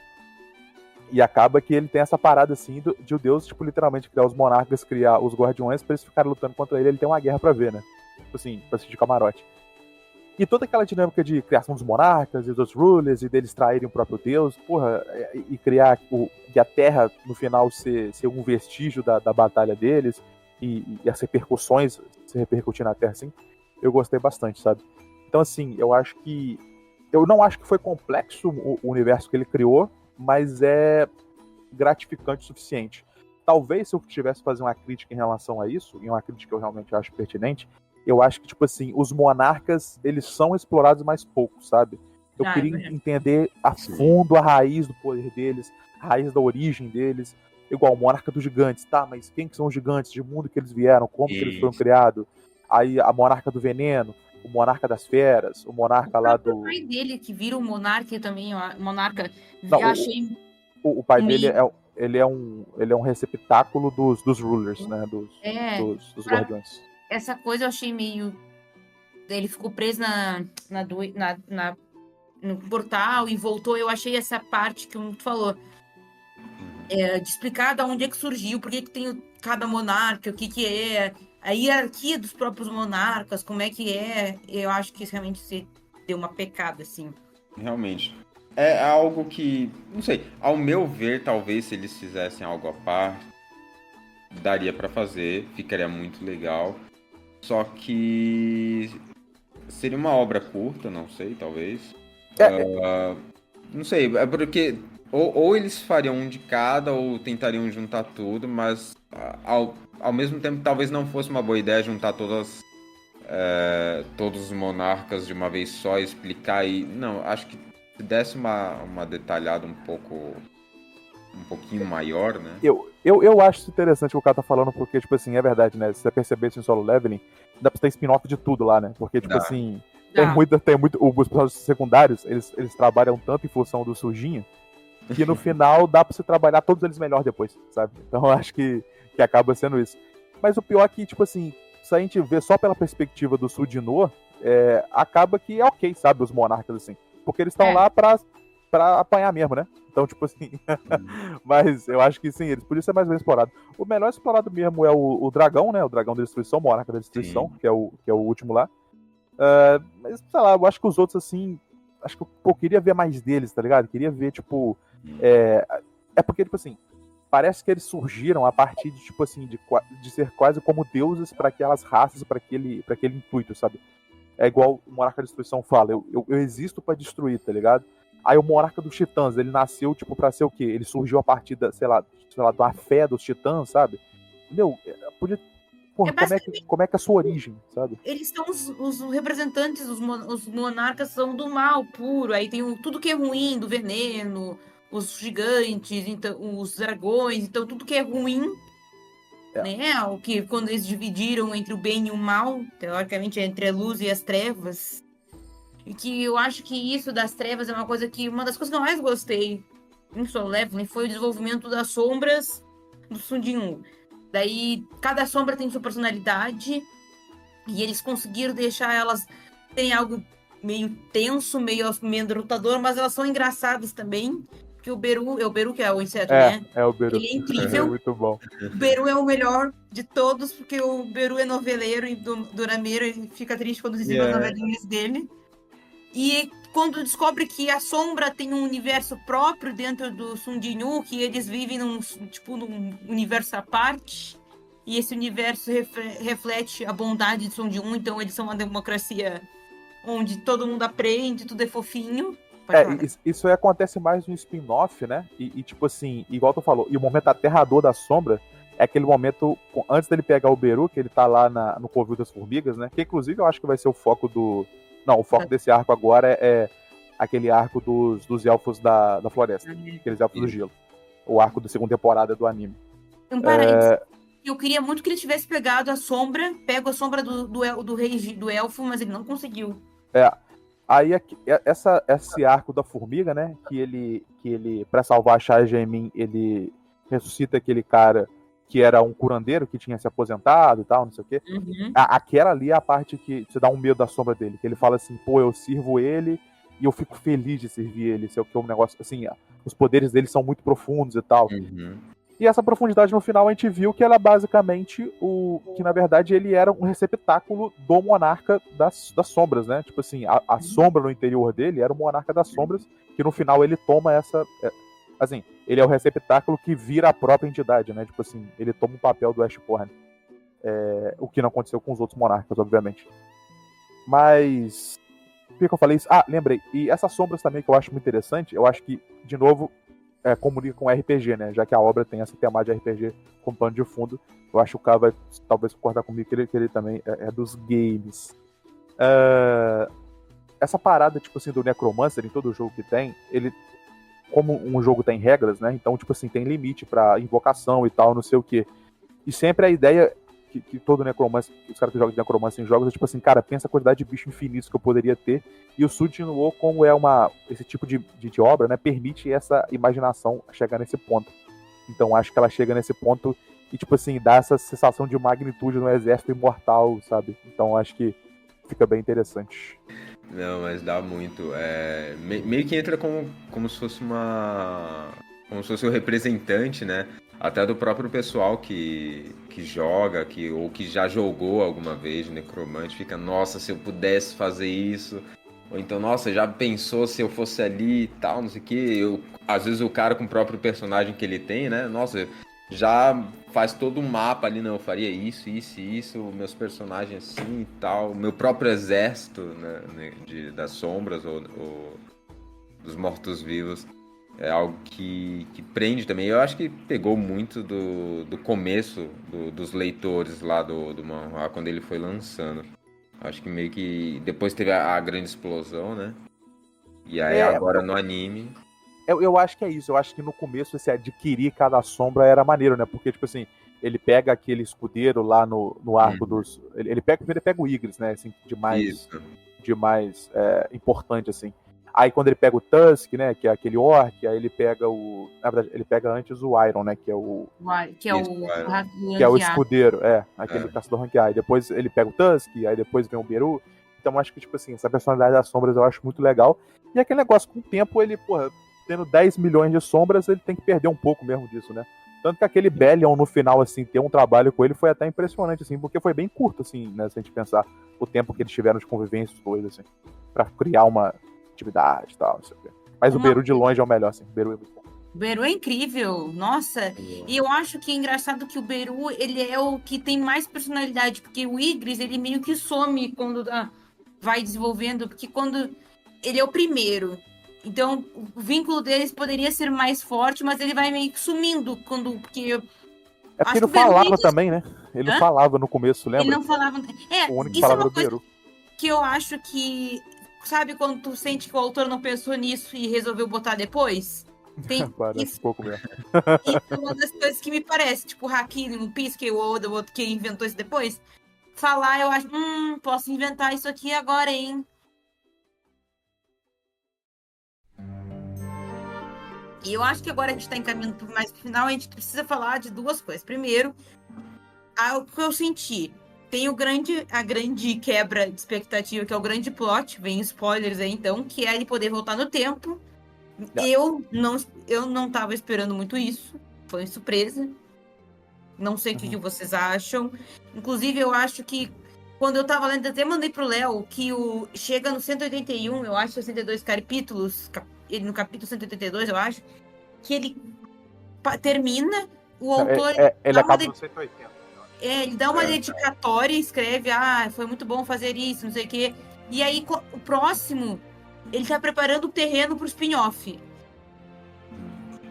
E acaba que ele tem essa parada, assim, de o deus, tipo, literalmente criar os monarcas, criar os guardiões pra eles ficarem lutando contra ele tem uma guerra pra ver, né? Tipo assim, pra assistir camarote. E toda aquela dinâmica de criação dos monarcas e dos rulers, e deles traírem o próprio deus, porra, e criar e a Terra, no final, ser um vestígio da batalha deles, e as repercussões se repercutir na Terra, assim, eu gostei bastante, sabe? Então, assim, eu não acho que foi complexo o universo que ele criou, mas é gratificante o suficiente. Talvez, se eu tivesse que fazer uma crítica em relação a isso, e uma crítica que eu realmente acho pertinente, eu acho que, tipo assim, os monarcas, eles são explorados mais pouco, sabe? Eu queria entender a fundo a raiz do poder deles, a raiz da origem deles. Igual o monarca dos gigantes, tá? Mas quem que são os gigantes? De mundo que eles vieram? Como que eles foram criados? Aí a monarca do veneno, o monarca das feras, o monarca lá do... O pai dele, que vira o monarca também, o monarca... Não, eu achei... O pai dele ele é um receptáculo dos rulers, né? Dos guardiões. Essa coisa eu achei meio... Ele ficou preso no portal e voltou. Eu achei essa parte que tu falou. De explicar de onde é que surgiu, por que tem cada monarca, o que é... A hierarquia dos próprios monarcas, como é que é. Eu acho que isso realmente se deu uma pecada, assim. Realmente. É algo que, não sei, ao meu ver, talvez se eles fizessem algo à parte, daria pra fazer, ficaria muito legal. Só que seria uma obra curta, não sei, talvez. Não sei, é porque ou eles fariam um de cada ou tentariam juntar tudo, mas ao mesmo tempo talvez não fosse uma boa ideia juntar todos os monarcas de uma vez só e explicar e... Não, acho que se desse uma detalhada um pouquinho maior, né? Eu acho isso interessante o que o cara tá falando, porque, tipo assim, é verdade, né? Se você perceber isso em Solo Leveling, dá pra ter spin-off de tudo lá, né? Porque, tipo assim, tem muito... Os personagens secundários, eles trabalham tanto em função do sujinho, que no final dá pra você trabalhar todos eles melhor depois, sabe? Então eu acho que acaba sendo isso. Mas o pior é que, tipo assim, se a gente vê só pela perspectiva do Sudinô, acaba que é ok, sabe? Os monarcas, assim. Porque eles estão lá pra apanhar mesmo, né? Então, tipo assim... Mas eu acho que sim, eles podiam ser mais bem explorados. O melhor explorado mesmo é o dragão, né? O dragão da destruição, o monarca da destruição, que é o último lá. Mas, sei lá, eu acho que os outros, assim... acho que eu queria ver mais deles, tá ligado? Queria ver, tipo. É porque, tipo assim, parece que eles surgiram a partir de, tipo assim, de ser quase como deuses para aquelas raças, para aquele intuito, sabe? É igual o Monarca da Destruição fala, eu existo para destruir, tá ligado? Aí o Monarca dos Titãs, ele nasceu, tipo, pra ser o quê? Ele surgiu a partir da, sei lá, da fé dos Titãs, sabe? Entendeu? Podia. Porra, como é que é a sua origem, sabe? Eles são os representantes, os monarcas são do mal puro. Aí tem tudo que é ruim, do veneno, os gigantes, então, os dragões, então tudo que é ruim, né? O que quando eles dividiram entre o bem e o mal, teoricamente entre a luz e as trevas. E que eu acho que isso das trevas é uma coisa que uma das coisas que eu mais gostei em Solo Leveling foi o desenvolvimento das sombras do Sun Jin-woo. Daí cada sombra tem sua personalidade. E eles conseguiram deixar elas terem algo meio tenso, meio amedrontador, mas elas são engraçadas também. Porque o Beru que é o inseto, né? É o Beru. Ele é incrível. É muito bom. O Beru é o melhor de todos, porque o Beru é noveleiro e durameiro, e fica triste quando dizem as novelinhas dele. E quando descobre que a sombra tem um universo próprio dentro do Sun Jin-woo, que eles vivem num universo à parte, e esse universo reflete a bondade de Sun Jin-woo, então eles são uma democracia onde todo mundo aprende, tudo é fofinho. Isso aí acontece mais no spin-off, né? E tipo assim, igual tu falou, e o momento aterrador da sombra é aquele momento, antes dele pegar o Beru, que ele tá lá no Covil das Formigas, né? Que inclusive eu acho que vai ser o foco do... Não, o foco desse arco agora é aquele arco dos elfos da floresta. Aqueles elfos do gelo. O arco da segunda temporada do anime. Eu queria muito que ele tivesse pego a sombra do rei do elfo, mas ele não conseguiu. Aí esse arco da formiga, né? Que ele pra salvar a Shai Jaemin, ele ressuscita aquele cara que era um curandeiro que tinha se aposentado e tal, não sei o quê. Uhum. Aquela ali é a parte que você dá um medo da sombra dele. Que ele fala assim, pô, eu sirvo ele e eu fico feliz de servir ele. Isso é o que é um negócio, assim, os poderes dele são muito profundos e tal. Uhum. E essa profundidade no final a gente viu que ela é basicamente que na verdade ele era um receptáculo do monarca das sombras, né? Tipo assim, a sombra no interior dele era o monarca das sombras, que no final ele toma essa... Assim, ele é o receptáculo que vira a própria entidade, né? Tipo assim, ele toma o papel do Ashborn. O que não aconteceu com os outros monarcas, obviamente. Mas... Por que eu falei isso? Lembrei. E essas sombras também que eu acho muito interessante, eu acho que, de novo, comunica com RPG, né? Já que a obra tem essa temática de RPG como pano de fundo. Eu acho que o cara vai talvez concordar comigo que ele também é dos games. Essa parada, tipo assim, do Necromancer em todo jogo que tem, ele... Como um jogo tem regras, né? Então, tipo assim, tem limite pra invocação e tal, não sei o quê. E sempre a ideia que todo necromancer, os caras que jogam de necromancer em jogos, é tipo assim, cara, pensa a quantidade de bicho infinitos que eu poderia ter. E o Sun Jin-woo, como esse tipo de obra, né? Permite essa imaginação chegar nesse ponto. Então, acho que ela chega nesse ponto e, tipo assim, dá essa sensação de magnitude no exército imortal, sabe? Então, acho que fica bem interessante. Não, mas dá muito. Meio que entra como se fosse como se fosse o representante, né? Até do próprio pessoal que joga, ou que já jogou alguma vez de necromante, fica, nossa, se eu pudesse fazer isso. Ou então, nossa, já pensou se eu fosse ali e tal, não sei o quê. Às vezes o cara com o próprio personagem que ele tem, né? Nossa, já faz todo um mapa ali, não, eu faria isso, meus personagens assim e tal, meu próprio exército, né, das sombras ou dos mortos-vivos. É algo que prende também. Eu acho que pegou muito do começo dos leitores lá do manhwa, quando ele foi lançando. Acho que meio que depois teve a grande explosão, né? E aí agora no anime... Eu acho que é isso. Eu acho que no começo esse adquirir cada sombra era maneiro, né? Porque, tipo assim, ele pega aquele escudeiro lá no arco dos... Primeiro ele pega o Ygritte, né? Assim, de mais importante, assim. Aí quando ele pega o Tusk, né? Que é aquele orc, aí ele pega na verdade, ele pega antes o Iron, né? Que é o escudeiro, aquele caçador rank A. E depois ele pega o Tusk, aí depois vem o Beru. Então acho que, tipo assim, essa personalidade das sombras eu acho muito legal. E aquele negócio, com o tempo, ele, porra, tendo 10 milhões de sombras, ele tem que perder um pouco mesmo disso, né? Tanto que aquele Bellion no final, assim, ter um trabalho com ele foi até impressionante, assim, porque foi bem curto, assim, né? Se a gente pensar o tempo que eles tiveram de convivência os dois, assim, pra criar competitividade e tal, não sei o quê. Mas o Uma- Beru de longe é o melhor, assim. O Beru é muito bom. O Beru é incrível, nossa. E eu acho que é engraçado que o Beru, ele é o que tem mais personalidade, porque o Igris, ele meio que some quando vai desenvolvendo, porque quando ele é o primeiro. Então, o vínculo deles poderia ser mais forte, mas ele vai meio que sumindo porque É porque acho ele não que o Beru falava também, né? Ele não Hã? falava no começo, ele lembra? não falava. O único que Isso é falava era uma o coisa Beru. que eu acho que. Sabe quando tu sente que o autor não pensou nisso e resolveu botar depois? Tem Parece isso. um pouco mesmo. Isso é uma das coisas que me parece, tipo, o Haki no One Piece, que o Oda, o outro que inventou isso depois. Falar, eu acho, posso inventar isso aqui agora, hein? E eu acho que agora a gente tá encaminhando mais pro final, a gente precisa falar de duas coisas. Primeiro, o que eu senti. Tem a grande quebra de expectativa, que é o grande plot, vem spoilers aí então, que é ele poder voltar no tempo. Eu não tava esperando muito isso. Foi surpresa. Não sei o que vocês acham. Inclusive, eu acho que quando eu tava lendo, até mandei pro Léo que chega no 181, eu acho, 62 capítulos, ele no capítulo 182, eu acho, que ele termina, o autor Ele dá uma acaba no 180. ele dá uma dedicatória e escreve, foi muito bom fazer isso, não sei o quê. E aí, o próximo, ele tá preparando o terreno pro spin-off.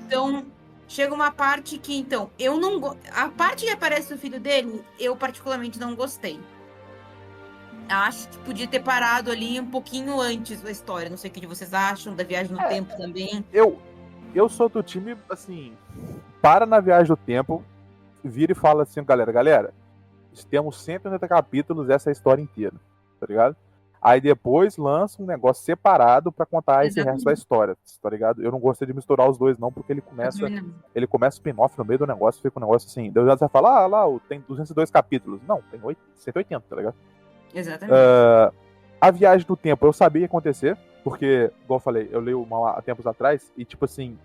Então, chega uma parte que, então, eu não... A parte que aparece o filho dele, eu particularmente não gostei. Acho que podia ter parado ali um pouquinho antes da história. Não sei o que vocês acham, da viagem no tempo também. Eu sou do time, assim, para na viagem do tempo, vira e fala assim, galera, temos 180 capítulos dessa história inteira, tá ligado? Aí depois lança um negócio separado pra contar esse resto da história, tá ligado? Eu não gostei de misturar os dois, não, porque ele começa spin-off no meio do negócio, fica um negócio assim. Deus já vai falar, tem 202 capítulos. Não, tem 180, tá ligado? Exatamente. A viagem do tempo, eu sabia que ia acontecer, porque, igual eu falei, eu leio há tempos atrás, e tipo assim,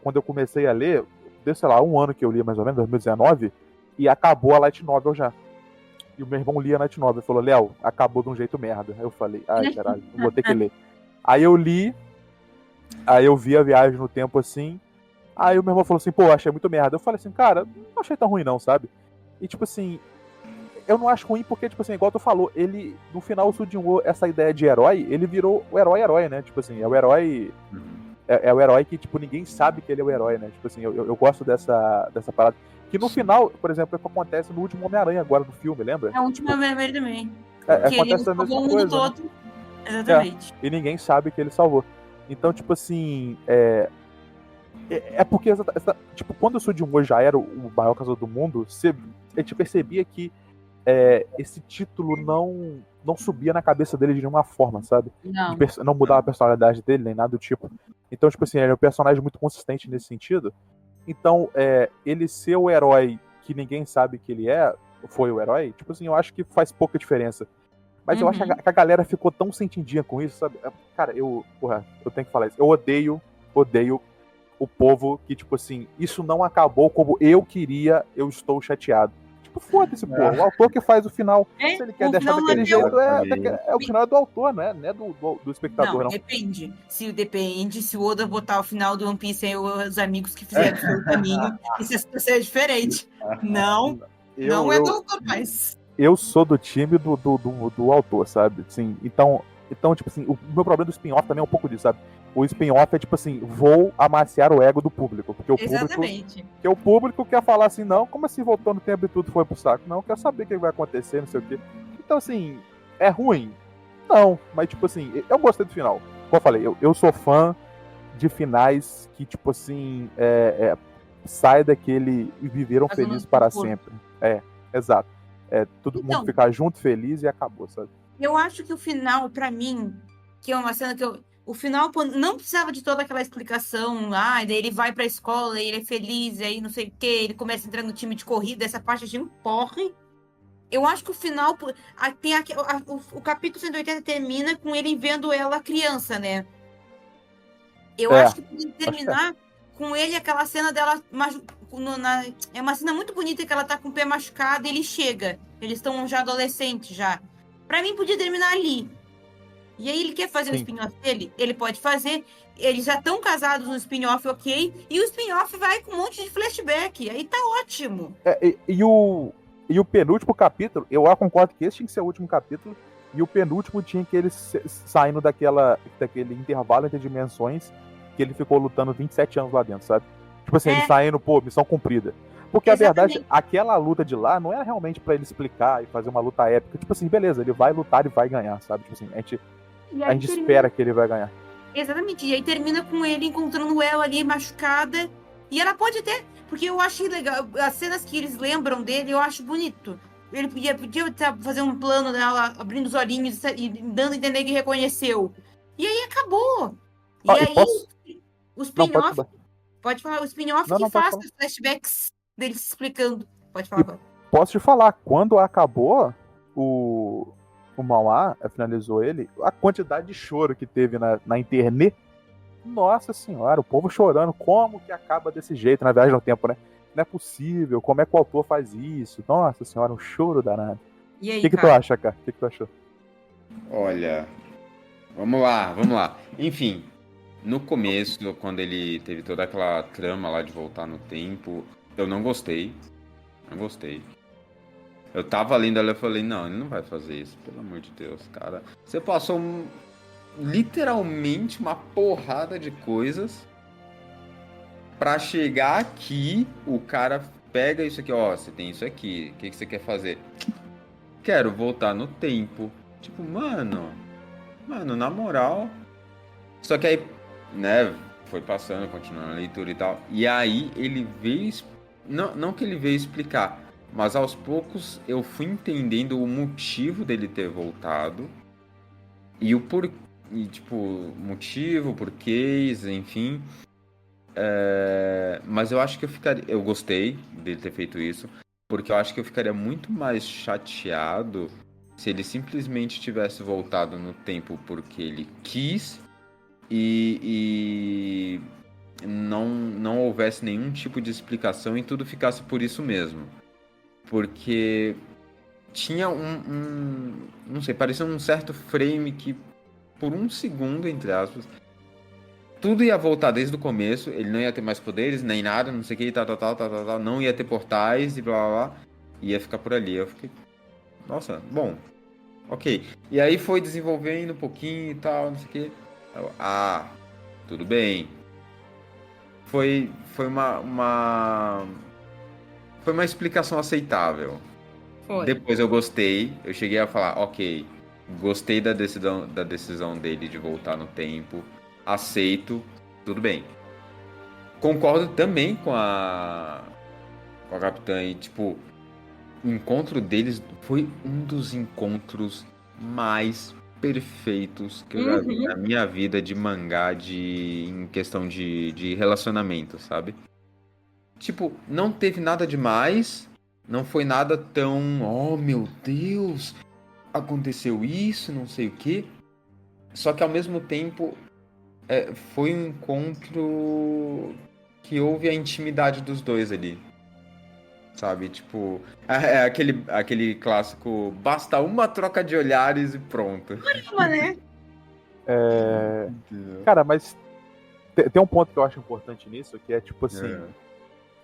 quando eu comecei a ler, deu, sei lá, um ano que eu li mais ou menos, 2019, e acabou a Light Novel já. E o meu irmão lia a Light Novel, falou, Léo, acabou de um jeito merda. Aí eu falei, ai caralho, vou ter que ler. Aí eu li, aí eu vi a viagem no tempo assim, aí o meu irmão falou assim, pô, achei muito merda. Eu falei assim, cara, não achei tão ruim não, sabe? E tipo assim, eu não acho ruim porque, tipo assim, igual tu falou, ele, no final, o Sujinwo, essa ideia de herói, ele virou o herói, né? Tipo assim, é o herói... É o herói que, tipo, ninguém sabe que ele é o herói, né? Tipo assim, eu gosto dessa parada. Que no final, por exemplo, é o que acontece no último Homem-Aranha agora no filme, lembra? É o último Homem-Aranha também. Acontece a mesma coisa, todo. Né? Exatamente. E ninguém sabe que ele salvou. Então, tipo assim, porque, tipo, quando o Sujinwo já era o maior caçador do mundo, a gente percebia que esse título não subia na cabeça dele de nenhuma forma, sabe? Não mudava a personalidade dele, nem nada do tipo. Então, tipo assim, ele é um personagem muito consistente nesse sentido. Então, ele ser o herói que ninguém sabe que ele foi o herói, tipo assim, eu acho que faz pouca diferença. Mas eu acho que a galera ficou tão sentidinha com isso, sabe? Cara, eu tenho que falar isso. Eu odeio o povo que, tipo assim, isso não acabou como eu queria, eu estou chateado. Tipo, foda-se, pô. O autor que faz o final. Se ele quer deixar daquele jeito, o final é do autor, não é do espectador, não. Depende. Se o Oda botar o final do One Piece aí, os amigos que fizeram o seu caminho, isso é diferente. Não é do autor, mas... Eu sou do time do autor, sabe? Sim, então, tipo assim, o meu problema do spin-off também é um pouco disso, sabe? O spin-off é tipo assim, vou amaciar o ego do público. Porque o público quer falar assim, não, como assim voltou no tempo e tudo foi pro saco? Não, quer saber o que vai acontecer, não sei o quê. Então, assim, é ruim? Não, mas tipo assim, eu gostei do final. Como eu falei, eu sou fã de finais que, tipo assim, sai daquele e viveram felizes para sempre. Exato. Todo mundo ficar junto, feliz e acabou, sabe? Eu acho que o final, pra mim, que é uma cena que o final não precisava de toda aquela explicação, daí ele vai pra escola, ele é feliz, aí não sei o quê, ele começa a entrar no time de corrida, essa parte de um porre. Eu acho que o final, o capítulo 180 termina com ele vendo ela criança, né? Eu acho que podia terminar com ele, aquela cena dela, é uma cena muito bonita que ela tá com o pé machucado e ele chega. Eles estão já adolescentes já. Pra mim, podia terminar ali. E aí ele quer fazer o Sim. spin-off dele? Ele pode fazer. Eles já estão casados no spin-off, ok? E o spin-off vai com um monte de flashback. Aí tá ótimo. E o penúltimo capítulo, eu concordo que esse tinha que ser o último capítulo, e o penúltimo tinha que ele saindo daquele intervalo entre dimensões, que ele ficou lutando 27 anos lá dentro, sabe? Tipo assim, ele saindo, missão cumprida. Porque Exatamente. a verdade, aquela luta de lá não era realmente pra ele explicar e fazer uma luta épica. Tipo assim, beleza, ele vai lutar e vai ganhar, sabe? Tipo assim, a gente espera que ele vai ganhar. Exatamente. E aí termina com ele encontrando ela ali machucada. E ela pode até. Porque eu achei legal. As cenas que eles lembram dele, eu acho bonito. Ele podia fazer um plano dela abrindo os olhinhos e dando a entender que reconheceu. E aí acabou. E aí, o spin-off. Pode falar, o spin-off que faz os flashbacks dele se explicando. Pode falar agora. Posso te falar, quando acabou o Mauá, finalizou ele, a quantidade de choro que teve na internet, nossa senhora, o povo chorando, como que acaba desse jeito na viagem no tempo, né? Não é possível, como é que o autor faz isso? Nossa senhora, um choro danado. E aí, o que tu acha, cara? O que tu achou? Olha, vamos lá. Enfim, no começo, quando ele teve toda aquela trama lá de voltar no tempo, eu não gostei. Não gostei. Eu tava lendo ela e falei, não, ele não vai fazer isso, pelo amor de Deus, cara. Você passou literalmente uma porrada de coisas pra chegar aqui, o cara pega isso aqui, ó, você tem isso aqui, o que você quer fazer? Quero voltar no tempo. Tipo, mano, na moral. Só que aí, né, foi passando, continuando a leitura e tal. E aí ele veio, não que ele veio explicar, mas aos poucos eu fui entendendo o motivo dele ter voltado. E o porquê, tipo, motivo, porquês, enfim. Mas eu acho que eu gostei dele ter feito isso, porque eu acho que eu ficaria muito mais chateado se ele simplesmente tivesse voltado no tempo porque ele quis e não houvesse nenhum tipo de explicação e tudo ficasse por isso mesmo. Porque tinha não sei, parecia um certo frame que por um segundo, entre aspas, tudo ia voltar desde o começo, ele não ia ter mais poderes, nem nada, não sei o que, tal, não ia ter portais e blá blá blá, ia ficar por ali. Eu fiquei, nossa, bom, ok. E aí foi desenvolvendo um pouquinho e tal, não sei o que. Tudo bem. Foi uma explicação aceitável. Foi. Depois eu gostei, eu cheguei a falar, ok, gostei da decisão dele de voltar no tempo, aceito, tudo bem. Concordo também com a Capitã e, tipo, o encontro deles foi um dos encontros mais perfeitos que eu já vi na minha vida de mangá em questão de relacionamento, sabe? Tipo, não teve nada demais, não foi nada tão, oh meu Deus, aconteceu isso, não sei o quê. Só que ao mesmo tempo foi um encontro que houve a intimidade dos dois ali. Sabe, tipo, aquele clássico, basta uma troca de olhares e pronto. Caramba, né? Cara, mas tem um ponto que eu acho importante nisso, que é tipo assim,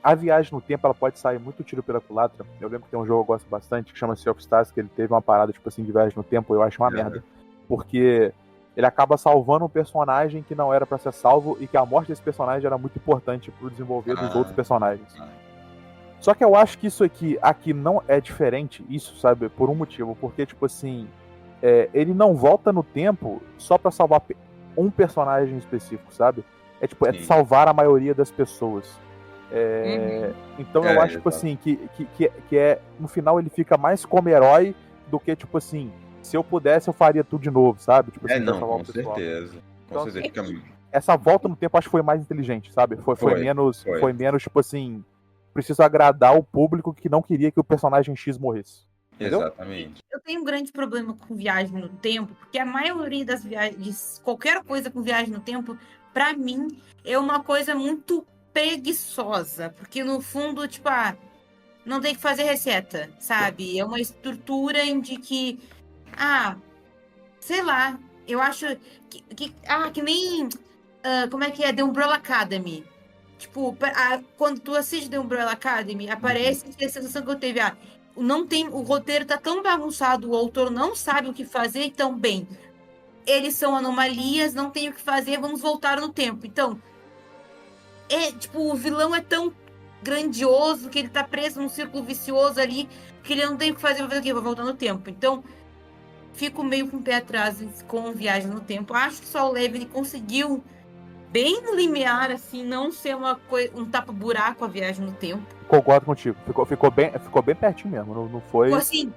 a viagem no tempo ela pode sair muito tiro pela culatra. Eu lembro que tem um jogo que eu gosto bastante, que chama Sea of Stars, que ele teve uma parada tipo assim de viagem no tempo, eu acho uma merda. Porque ele acaba salvando um personagem que não era pra ser salvo e que a morte desse personagem era muito importante pro desenvolver dos outros personagens. Só que eu acho que isso aqui não é diferente, isso, sabe, por um motivo. Porque, tipo assim, ele não volta no tempo só pra salvar um personagem específico, sabe? É tipo, é salvar a maioria das pessoas. Então eu acho, tipo assim, que no final ele fica mais como herói do que, tipo assim, se eu pudesse eu faria tudo de novo, sabe? Tipo assim, não, com certeza. Com certeza. Essa volta no tempo acho que foi mais inteligente, sabe? Foi menos, tipo assim, preciso agradar o público que não queria que o personagem X morresse. Entendeu? Exatamente. Eu tenho um grande problema com viagem no tempo, porque a maioria das viagens, qualquer coisa com viagem no tempo, pra mim, é uma coisa muito preguiçosa. Porque no fundo, tipo, não tem que fazer receita, sabe? É uma estrutura em de que, sei lá, Eu acho que nem... como é que é? The Umbrella Academy. Tipo, quando tu assiste The Umbrella Academy, aparece a sensação que eu teve. Não tem, o roteiro tá tão bagunçado, o autor não sabe o que fazer, então, bem, eles são anomalias, não tem o que fazer, vamos voltar no tempo. Então, tipo, o vilão é tão grandioso que ele tá preso num círculo vicioso ali, que ele não tem o que fazer, vai fazer o quê? Vai voltar no tempo. Então, fico meio com o pé atrás com Viagem no Tempo. Acho que só o Levi ele conseguiu bem no limiar, assim, não ser um tapa-buraco a Viagem no Tempo. Concordo contigo. Ficou bem pertinho mesmo. Não foi. Tipo assim,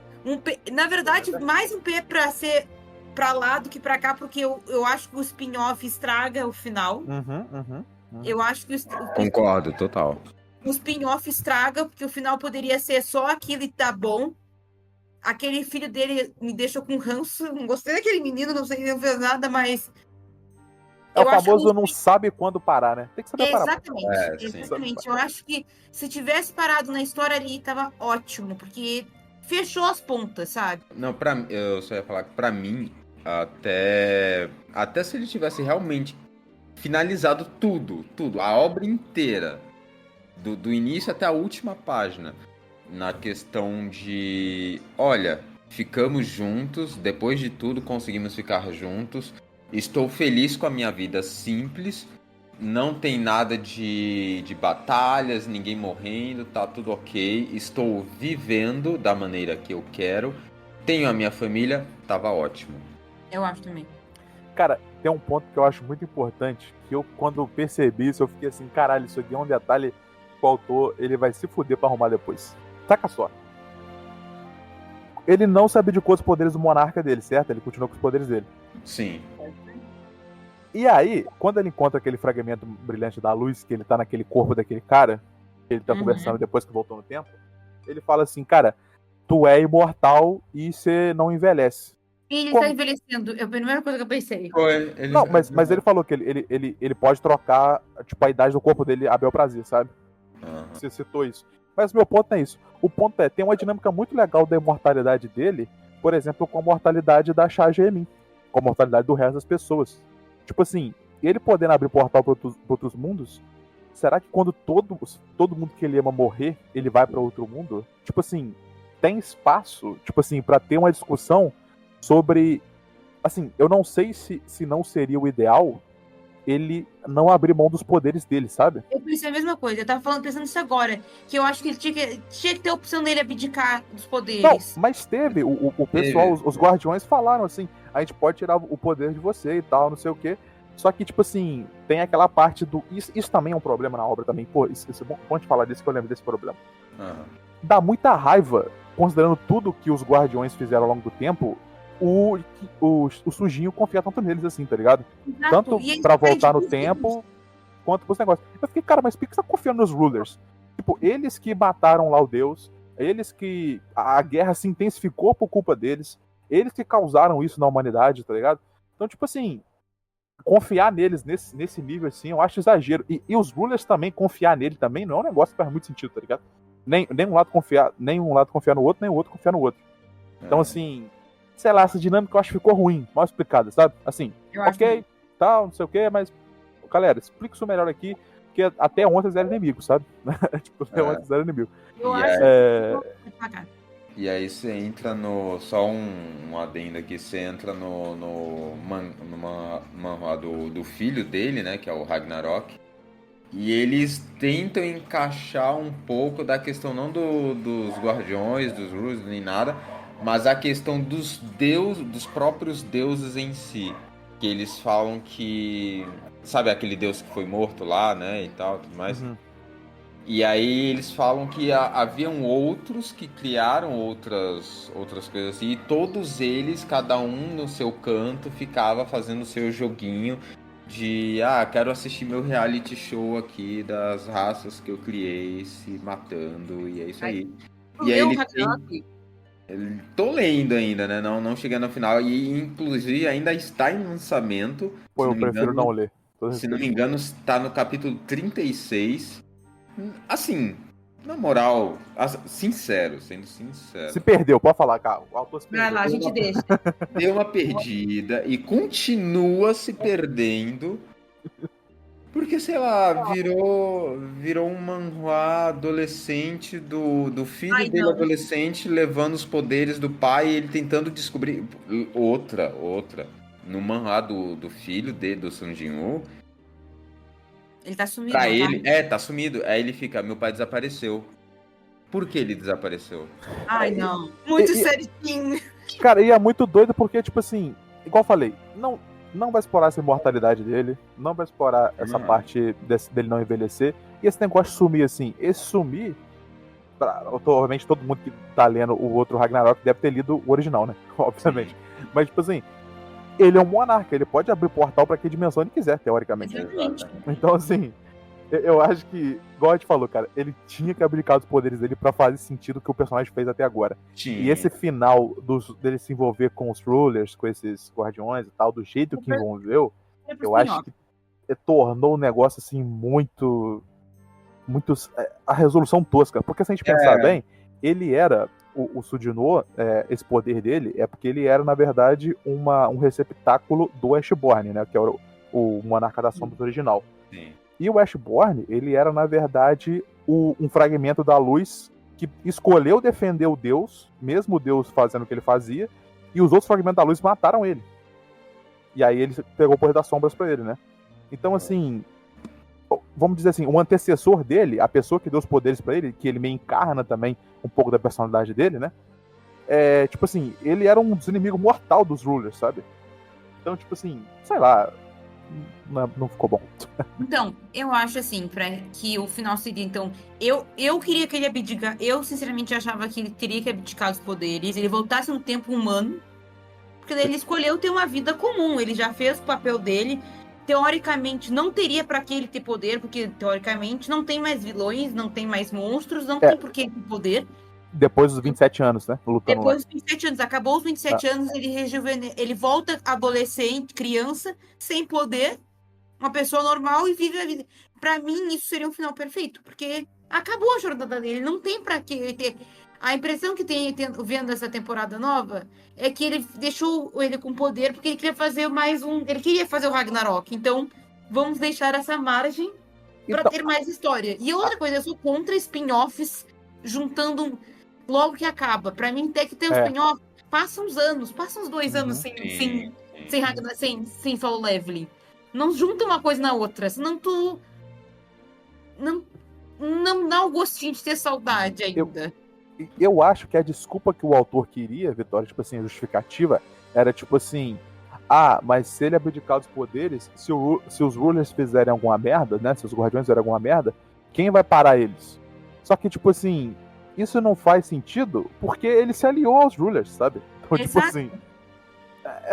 na verdade, mais um pé pra ser pra lá do que pra cá, porque eu acho que o spin-off estraga o final. Eu acho que Concordo, total. o spin-off estraga, porque o final poderia ser só aquilo e tá bom. Aquele filho dele me deixou com ranço. Não gostei daquele menino, não sei, não fez nada, mas. É o famoso não sabe quando parar, né? Tem que saber parar. Exatamente, exatamente. Eu acho que se tivesse parado na história ali, tava ótimo, porque fechou as pontas, sabe? Não, eu só ia falar que pra mim, até se ele tivesse realmente finalizado tudo, a obra inteira, do início até a última página, na questão de, olha, ficamos juntos, depois de tudo conseguimos ficar juntos, estou feliz com a minha vida simples, não tem nada de batalhas, ninguém morrendo, tá tudo ok, estou vivendo da maneira que eu quero, tenho a minha família, tava ótimo. Eu acho também. Cara, tem um ponto que eu acho muito importante, que eu, quando eu percebi isso, eu fiquei assim, caralho, isso aqui é um detalhe que o autor, ele vai se fuder pra arrumar depois. Saca só. Ele não se abdicou dos poderes do monarca dele, certo? Ele continuou com os poderes dele. Sim. E aí, quando ele encontra aquele fragmento brilhante da luz, que ele tá naquele corpo daquele cara, que ele tá conversando depois que voltou no tempo, ele fala assim, cara, tu é imortal e você não envelhece. E ele tá envelhecendo, é a primeira coisa que eu pensei. Não, mas ele falou que ele pode trocar, tipo, a idade do corpo dele a bel prazer, sabe? Você citou isso. Mas o meu ponto não é isso. O ponto é, tem uma dinâmica muito legal da imortalidade dele, por exemplo, com a mortalidade da Shah Jaemin, com a mortalidade do resto das pessoas. Tipo assim, ele podendo abrir portal para outros mundos, será que quando todo mundo que ele ama morrer, ele vai para outro mundo? Tipo assim, tem espaço, tipo assim, para ter uma discussão sobre, assim, eu não sei se não seria o ideal ele não abrir mão dos poderes dele, sabe? Eu pensei a mesma coisa, eu tava pensando nisso agora, que eu acho que ele tinha que ter a opção dele abdicar dos poderes. Não, mas teve, o pessoal, os guardiões falaram assim, a gente pode tirar o poder de você e tal, não sei o quê. Só que, tipo assim, tem aquela parte do... Isso também é um problema na obra também. Pô, isso é bom te falar disso, que eu lembro desse problema. Dá muita raiva, considerando tudo que os guardiões fizeram ao longo do tempo, o sujinho confia tanto neles assim, tá ligado? Exato. Tanto pra voltar no tempo, quanto pros negócios. Eu fiquei, cara, mas por que você tá confiando nos rulers? Tipo, eles que mataram lá o deus, eles que... A guerra se intensificou por culpa deles, eles que causaram isso na humanidade, tá ligado? Então, tipo assim... Confiar neles nesse nível, assim, eu acho exagero. E os rulers também, confiar nele também, não é um negócio que faz muito sentido, tá ligado? Nem um lado confiar no outro, nem o outro confiar no outro. Então, assim, sei lá, essa dinâmica eu acho que ficou ruim, mal explicada, sabe? Assim, ok, tal, não sei o que, mas, galera, explica isso melhor aqui, porque até ontem eles eram inimigos, sabe? Tipo, até ontem eles eram inimigos. Eu acho que... E aí você entra no... Só um adendo aqui, você entra no manhwa do filho dele, né, que é o Ragnarok, e eles tentam encaixar um pouco da questão não dos guardiões, dos Rus, nem nada, mas a questão dos próprios deuses em si, que eles falam que... Sabe aquele deus que foi morto lá, né, e tal, tudo mais? E aí eles falam que haviam outros que criaram outras coisas assim, e todos eles, cada um no seu canto, ficava fazendo o seu joguinho de, quero assistir meu reality show aqui das raças que eu criei se matando, e é isso aí. E aí tô lendo ainda, né? Não cheguei no final, e inclusive ainda está em lançamento. Pô, eu prefiro não ler. Se não me engano, está no capítulo 36. Assim, Na moral, sincero, sendo sincero. Se perdeu, pode falar, cara. O autor se Vai perdeu. lá, a gente deixa. Deu uma perdida e continua se perdendo. Porque, sei lá, virou um manhwa adolescente do filho Ai, dele não. adolescente levando os poderes do pai e ele tentando descobrir. Outra. No manhwa do filho dele, do Sun Jin-woo, Ele tá sumido, pra não ele. tá? Tá sumido. Aí ele fica, meu pai desapareceu. Por que ele desapareceu? Ai, não. Muito E- certinho. Cara, e é muito doido porque, tipo assim, igual eu falei, não vai explorar essa imortalidade dele, não vai explorar essa Não. parte dele não envelhecer. E esse negócio de sumir, assim, esse sumir, obviamente todo mundo que tá lendo o outro Ragnarok deve ter lido o original, né? Obviamente. Mas, tipo assim, ele é um monarca, ele pode abrir portal pra que dimensão ele quiser, teoricamente. Exatamente. Então, assim, eu acho que, igual a gente falou, cara, ele tinha que abdicar dos poderes dele pra fazer sentido o que o personagem fez até agora. E esse final dele se envolver com os rulers, com esses guardiões e tal, do jeito que envolveu, eu acho que tornou o negócio assim muito. A resolução tosca. Porque se a gente pensar bem, ele era. O Sudinô, esse poder dele, é porque ele era, na verdade, um receptáculo do Ashborn, né? Que é o Monarca das Sombras original. Sim. E o Ashborn, ele era, na verdade, um fragmento da luz que escolheu defender o Deus, mesmo o Deus fazendo o que ele fazia, e os outros fragmentos da luz mataram ele. E aí ele pegou o poder das sombras pra ele, né? Então, assim, vamos dizer assim, o antecessor dele, a pessoa que deu os poderes pra ele, que ele meio encarna também um pouco da personalidade dele, né? Tipo assim, ele era um dos inimigos mortal dos rulers, sabe? Então, tipo assim, sei lá, não ficou bom. Então, eu acho assim, que o final seria, então, eu queria que ele abdicasse, eu sinceramente achava que ele teria que abdicar dos poderes, ele voltasse no tempo humano, porque daí ele escolheu ter uma vida comum, ele já fez o papel dele, teoricamente não teria pra que ele ter poder, porque teoricamente não tem mais vilões, não tem mais monstros, não tem por que ele ter poder. Depois dos 27 anos, né? Lutando Depois lá. dos 27 anos, acabou os 27 anos, ele volta adolescente, criança, sem poder, uma pessoa normal e vive a vida. Pra mim, isso seria um final perfeito, porque acabou a jornada dele. Não tem pra que ele ter. A impressão que tem vendo essa temporada nova é que ele deixou ele com poder porque ele queria fazer mais um. Ele queria fazer o Ragnarok. Então, vamos deixar essa margem pra Então, ter mais história. E outra coisa, eu sou contra spin-offs juntando logo que acaba. Pra mim, tem que ter um spin-off. Passa uns 2 anos sem Solo Leveling. Não junta uma coisa na outra, senão tu não dá o gostinho de ter saudade ainda. Eu acho que a desculpa que o autor queria, Vitória, tipo assim, a justificativa, era tipo assim, mas se ele abdicar dos poderes, se os rulers fizerem alguma merda, né, se os guardiões fizerem alguma merda, quem vai parar eles? Só que, tipo assim, isso não faz sentido porque ele se aliou aos rulers, sabe? Então, tipo assim,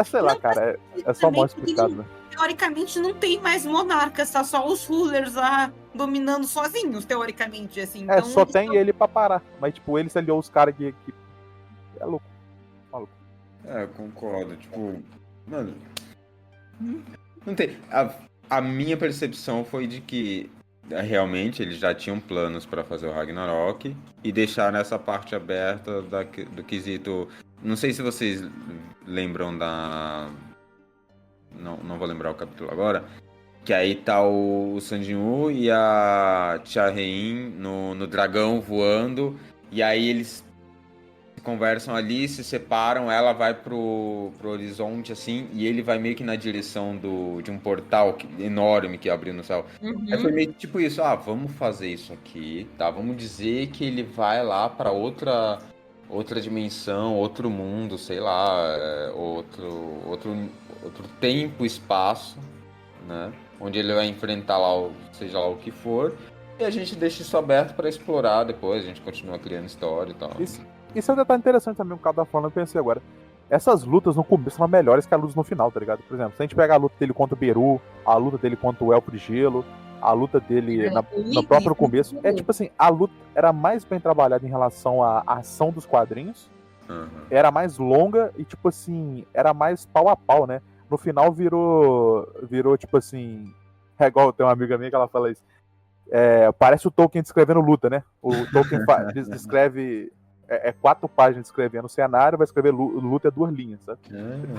sei lá, cara, é só mal explicado, né? Teoricamente não tem mais monarcas, tá só os rulers lá dominando sozinhos, teoricamente, assim. Então, só tem ele pra parar. Mas, tipo, ele se aliou aos caras que... É louco. Maluco. Eu concordo. Tipo, mano. Não tem. A minha percepção foi de que realmente eles já tinham planos pra fazer o Ragnarok e deixaram essa parte aberta do quesito. Não sei se vocês lembram da. Não vou lembrar o capítulo agora. Que aí tá o Sun Jin-woo e a Tia Hein no dragão voando. E aí eles conversam ali, se separam, ela vai pro horizonte, assim, e ele vai meio que na direção de um portal enorme que abriu no céu. Aí foi meio que tipo isso, vamos fazer isso aqui, tá? Vamos dizer que ele vai lá pra outra dimensão, outro mundo, sei lá, outro tempo, espaço, né? Onde ele vai enfrentar lá, seja lá o que for, e a gente deixa isso aberto pra explorar depois, a gente continua criando história e tal. Isso é um detalhe interessante também, o cara tá falando, eu pensei agora. Essas lutas no começo são melhores que as lutas no final, tá ligado? Por exemplo, se a gente pegar a luta dele contra o Beru, a luta dele contra o Elfo de Gelo, a luta dele no próprio começo, tipo assim, a luta era mais bem trabalhada em relação à ação dos quadrinhos, era mais longa e, tipo assim, era mais pau a pau, né? No final virou tipo assim, igual tem uma amiga minha que ela fala isso, Parece o Tolkien descrevendo luta, né? O Tolkien descreve 4 páginas descrevendo o cenário, vai escrever luta 2 linhas, sabe?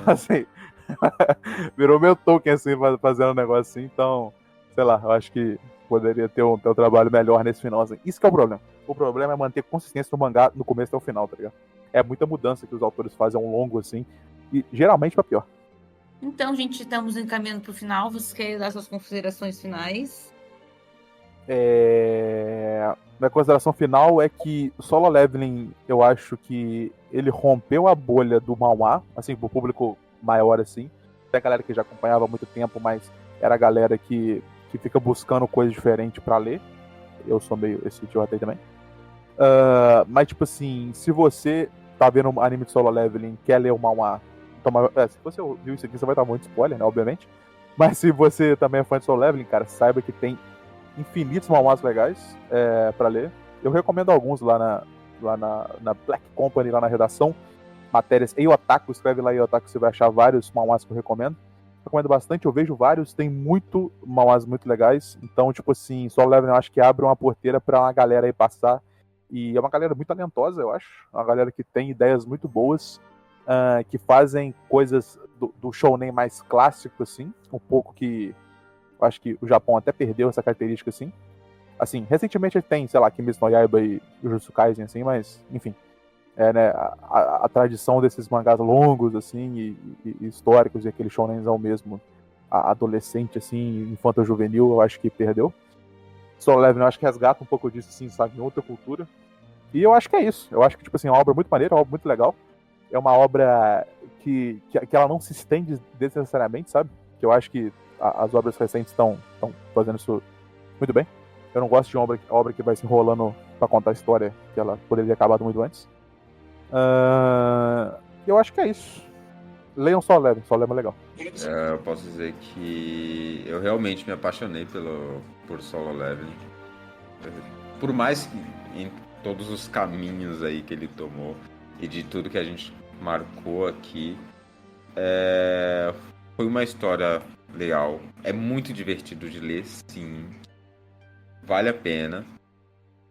Assim, virou meu Tolkien assim, fazendo um negócio assim, então, sei lá, eu acho que poderia ter um trabalho melhor nesse final, assim. Isso que é o problema. O problema é manter consistência no mangá do começo até o final, tá ligado? É muita mudança que os autores fazem ao longo, assim, e geralmente pra pior. Então, gente, estamos encaminhando pro final. Vocês querem dar suas considerações finais? Minha consideração final é que Solo Leveling, eu acho que ele rompeu a bolha do manhwa, assim, pro público maior, assim. Tem a galera que já acompanhava há muito tempo, mas era a galera que fica buscando coisas diferentes pra ler. Eu sou meio esse idiota aí também. Mas, tipo assim, se você tá vendo um anime de Solo Leveling, quer ler o manhwa, se você viu isso aqui, você vai estar muito spoiler, né, obviamente. Mas se você também é fã de Solo Leveling, cara, saiba que tem infinitos manhwas legais pra ler. Eu recomendo alguns lá na Black Company, lá na redação. Matérias em Otaku, escreve lá em Otaku, você vai achar vários manhwas que eu recomendo. Recomendo bastante, eu vejo vários, tem muito manhwas muito legais. Então, tipo assim, Solo Leveling eu acho que abre uma porteira pra uma galera aí passar. E é uma galera muito talentosa, eu acho. Uma galera que tem ideias muito boas, que fazem coisas do shounen mais clássico, assim. Um pouco que eu acho que o Japão até perdeu essa característica, assim. Assim, recentemente tem, sei lá, Kimetsu no Yaiba e Jujutsu Kaisen, assim, mas, enfim. Né, a tradição desses mangás longos, assim, e históricos, e aquele shounenzão mesmo, adolescente, assim, infanto-juvenil, eu acho que perdeu. Solo Leveling, eu acho que resgata um pouco disso, assim, sabe, em outra cultura. E eu acho que é isso. Eu acho que, tipo assim, é uma obra muito maneira, é uma obra muito legal. É uma obra que ela não se estende desnecessariamente, sabe? Que eu acho que as obras recentes estão fazendo isso muito bem. Eu não gosto de obra que vai se enrolando pra contar a história, que ela poderia ter acabado muito antes. Eu acho que é isso. Leiam Solo Leveling é legal. Eu posso dizer que eu realmente me apaixonei por Solo Leveling. Por mais que em todos os caminhos aí que ele tomou e de tudo que a gente marcou aqui, foi uma história legal. É muito divertido de ler, sim. Vale a pena.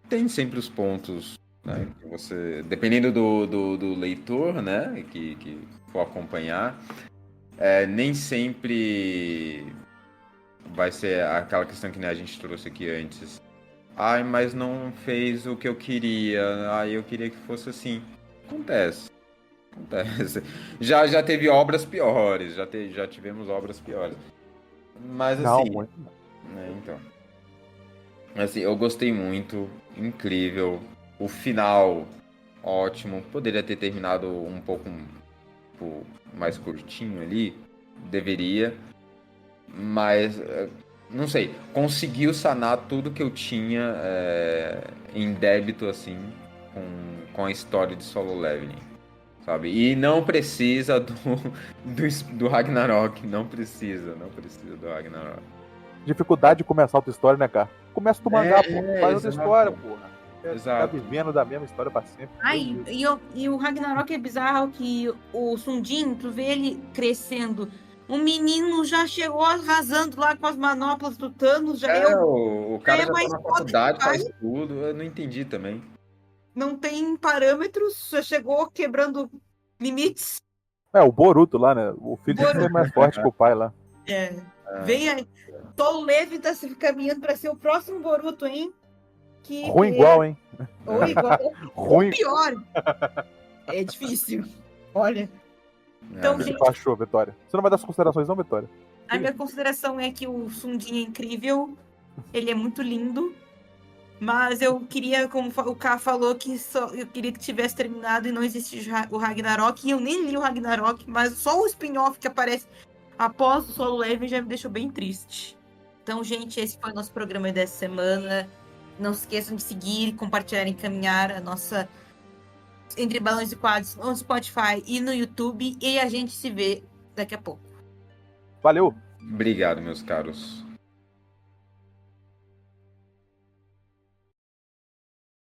Tem sempre os pontos, né, que você, dependendo do leitor, né, que for acompanhar, nem sempre vai ser aquela questão que, né, a gente trouxe aqui antes. Ai, mas não fez o que eu queria. Ai, eu queria que fosse assim. Acontece. Já teve obras piores. Já tivemos obras piores. Mas assim. Não, muito. Então. Assim, eu gostei muito. Incrível. O final, ótimo. Poderia ter terminado um pouco mais curtinho ali. Deveria. Mas. Não sei, conseguiu sanar tudo que eu tinha em débito, assim, com a história de Solo Leveling, sabe? E não precisa do Ragnarok, não precisa do Ragnarok. Dificuldade de começar outra história, né, cara? Começa do mangá, pô. Faz outra história, porra. Exato. Tá vivendo da mesma história pra sempre. Ai, e o Ragnarok é bizarro que o Sundin, tu vê ele crescendo. O menino já chegou arrasando lá com as manoplas do Thanos. O cara já tá na faculdade, faz tudo. Eu não entendi também. Não tem parâmetros, já chegou quebrando limites. O Boruto lá, né? O filho dele é mais forte que o pai lá. Vem aí. Solo Leveling tá se caminhando pra ser o próximo Boruto, hein? Ruim igual, hein? Ou igual. Ruim. Ou pior. É difícil. Olha. Então, O que gente, tu achou, Vitória? Você não vai dar suas considerações, não, Vitória? a minha consideração é que o Sundin é incrível. Ele é muito lindo. Mas eu queria, como o K falou, eu queria que tivesse terminado e não existisse o Ragnarok. E eu nem li o Ragnarok, mas só o spin-off que aparece após o Solo Leveling já me deixou bem triste. Então, gente, esse foi o nosso programa dessa semana. Não se esqueçam de seguir, compartilhar e encaminhar a nossa Entre Balões e Quadros no Spotify e no YouTube. E a gente se vê daqui a pouco. Valeu! Obrigado, meus caros.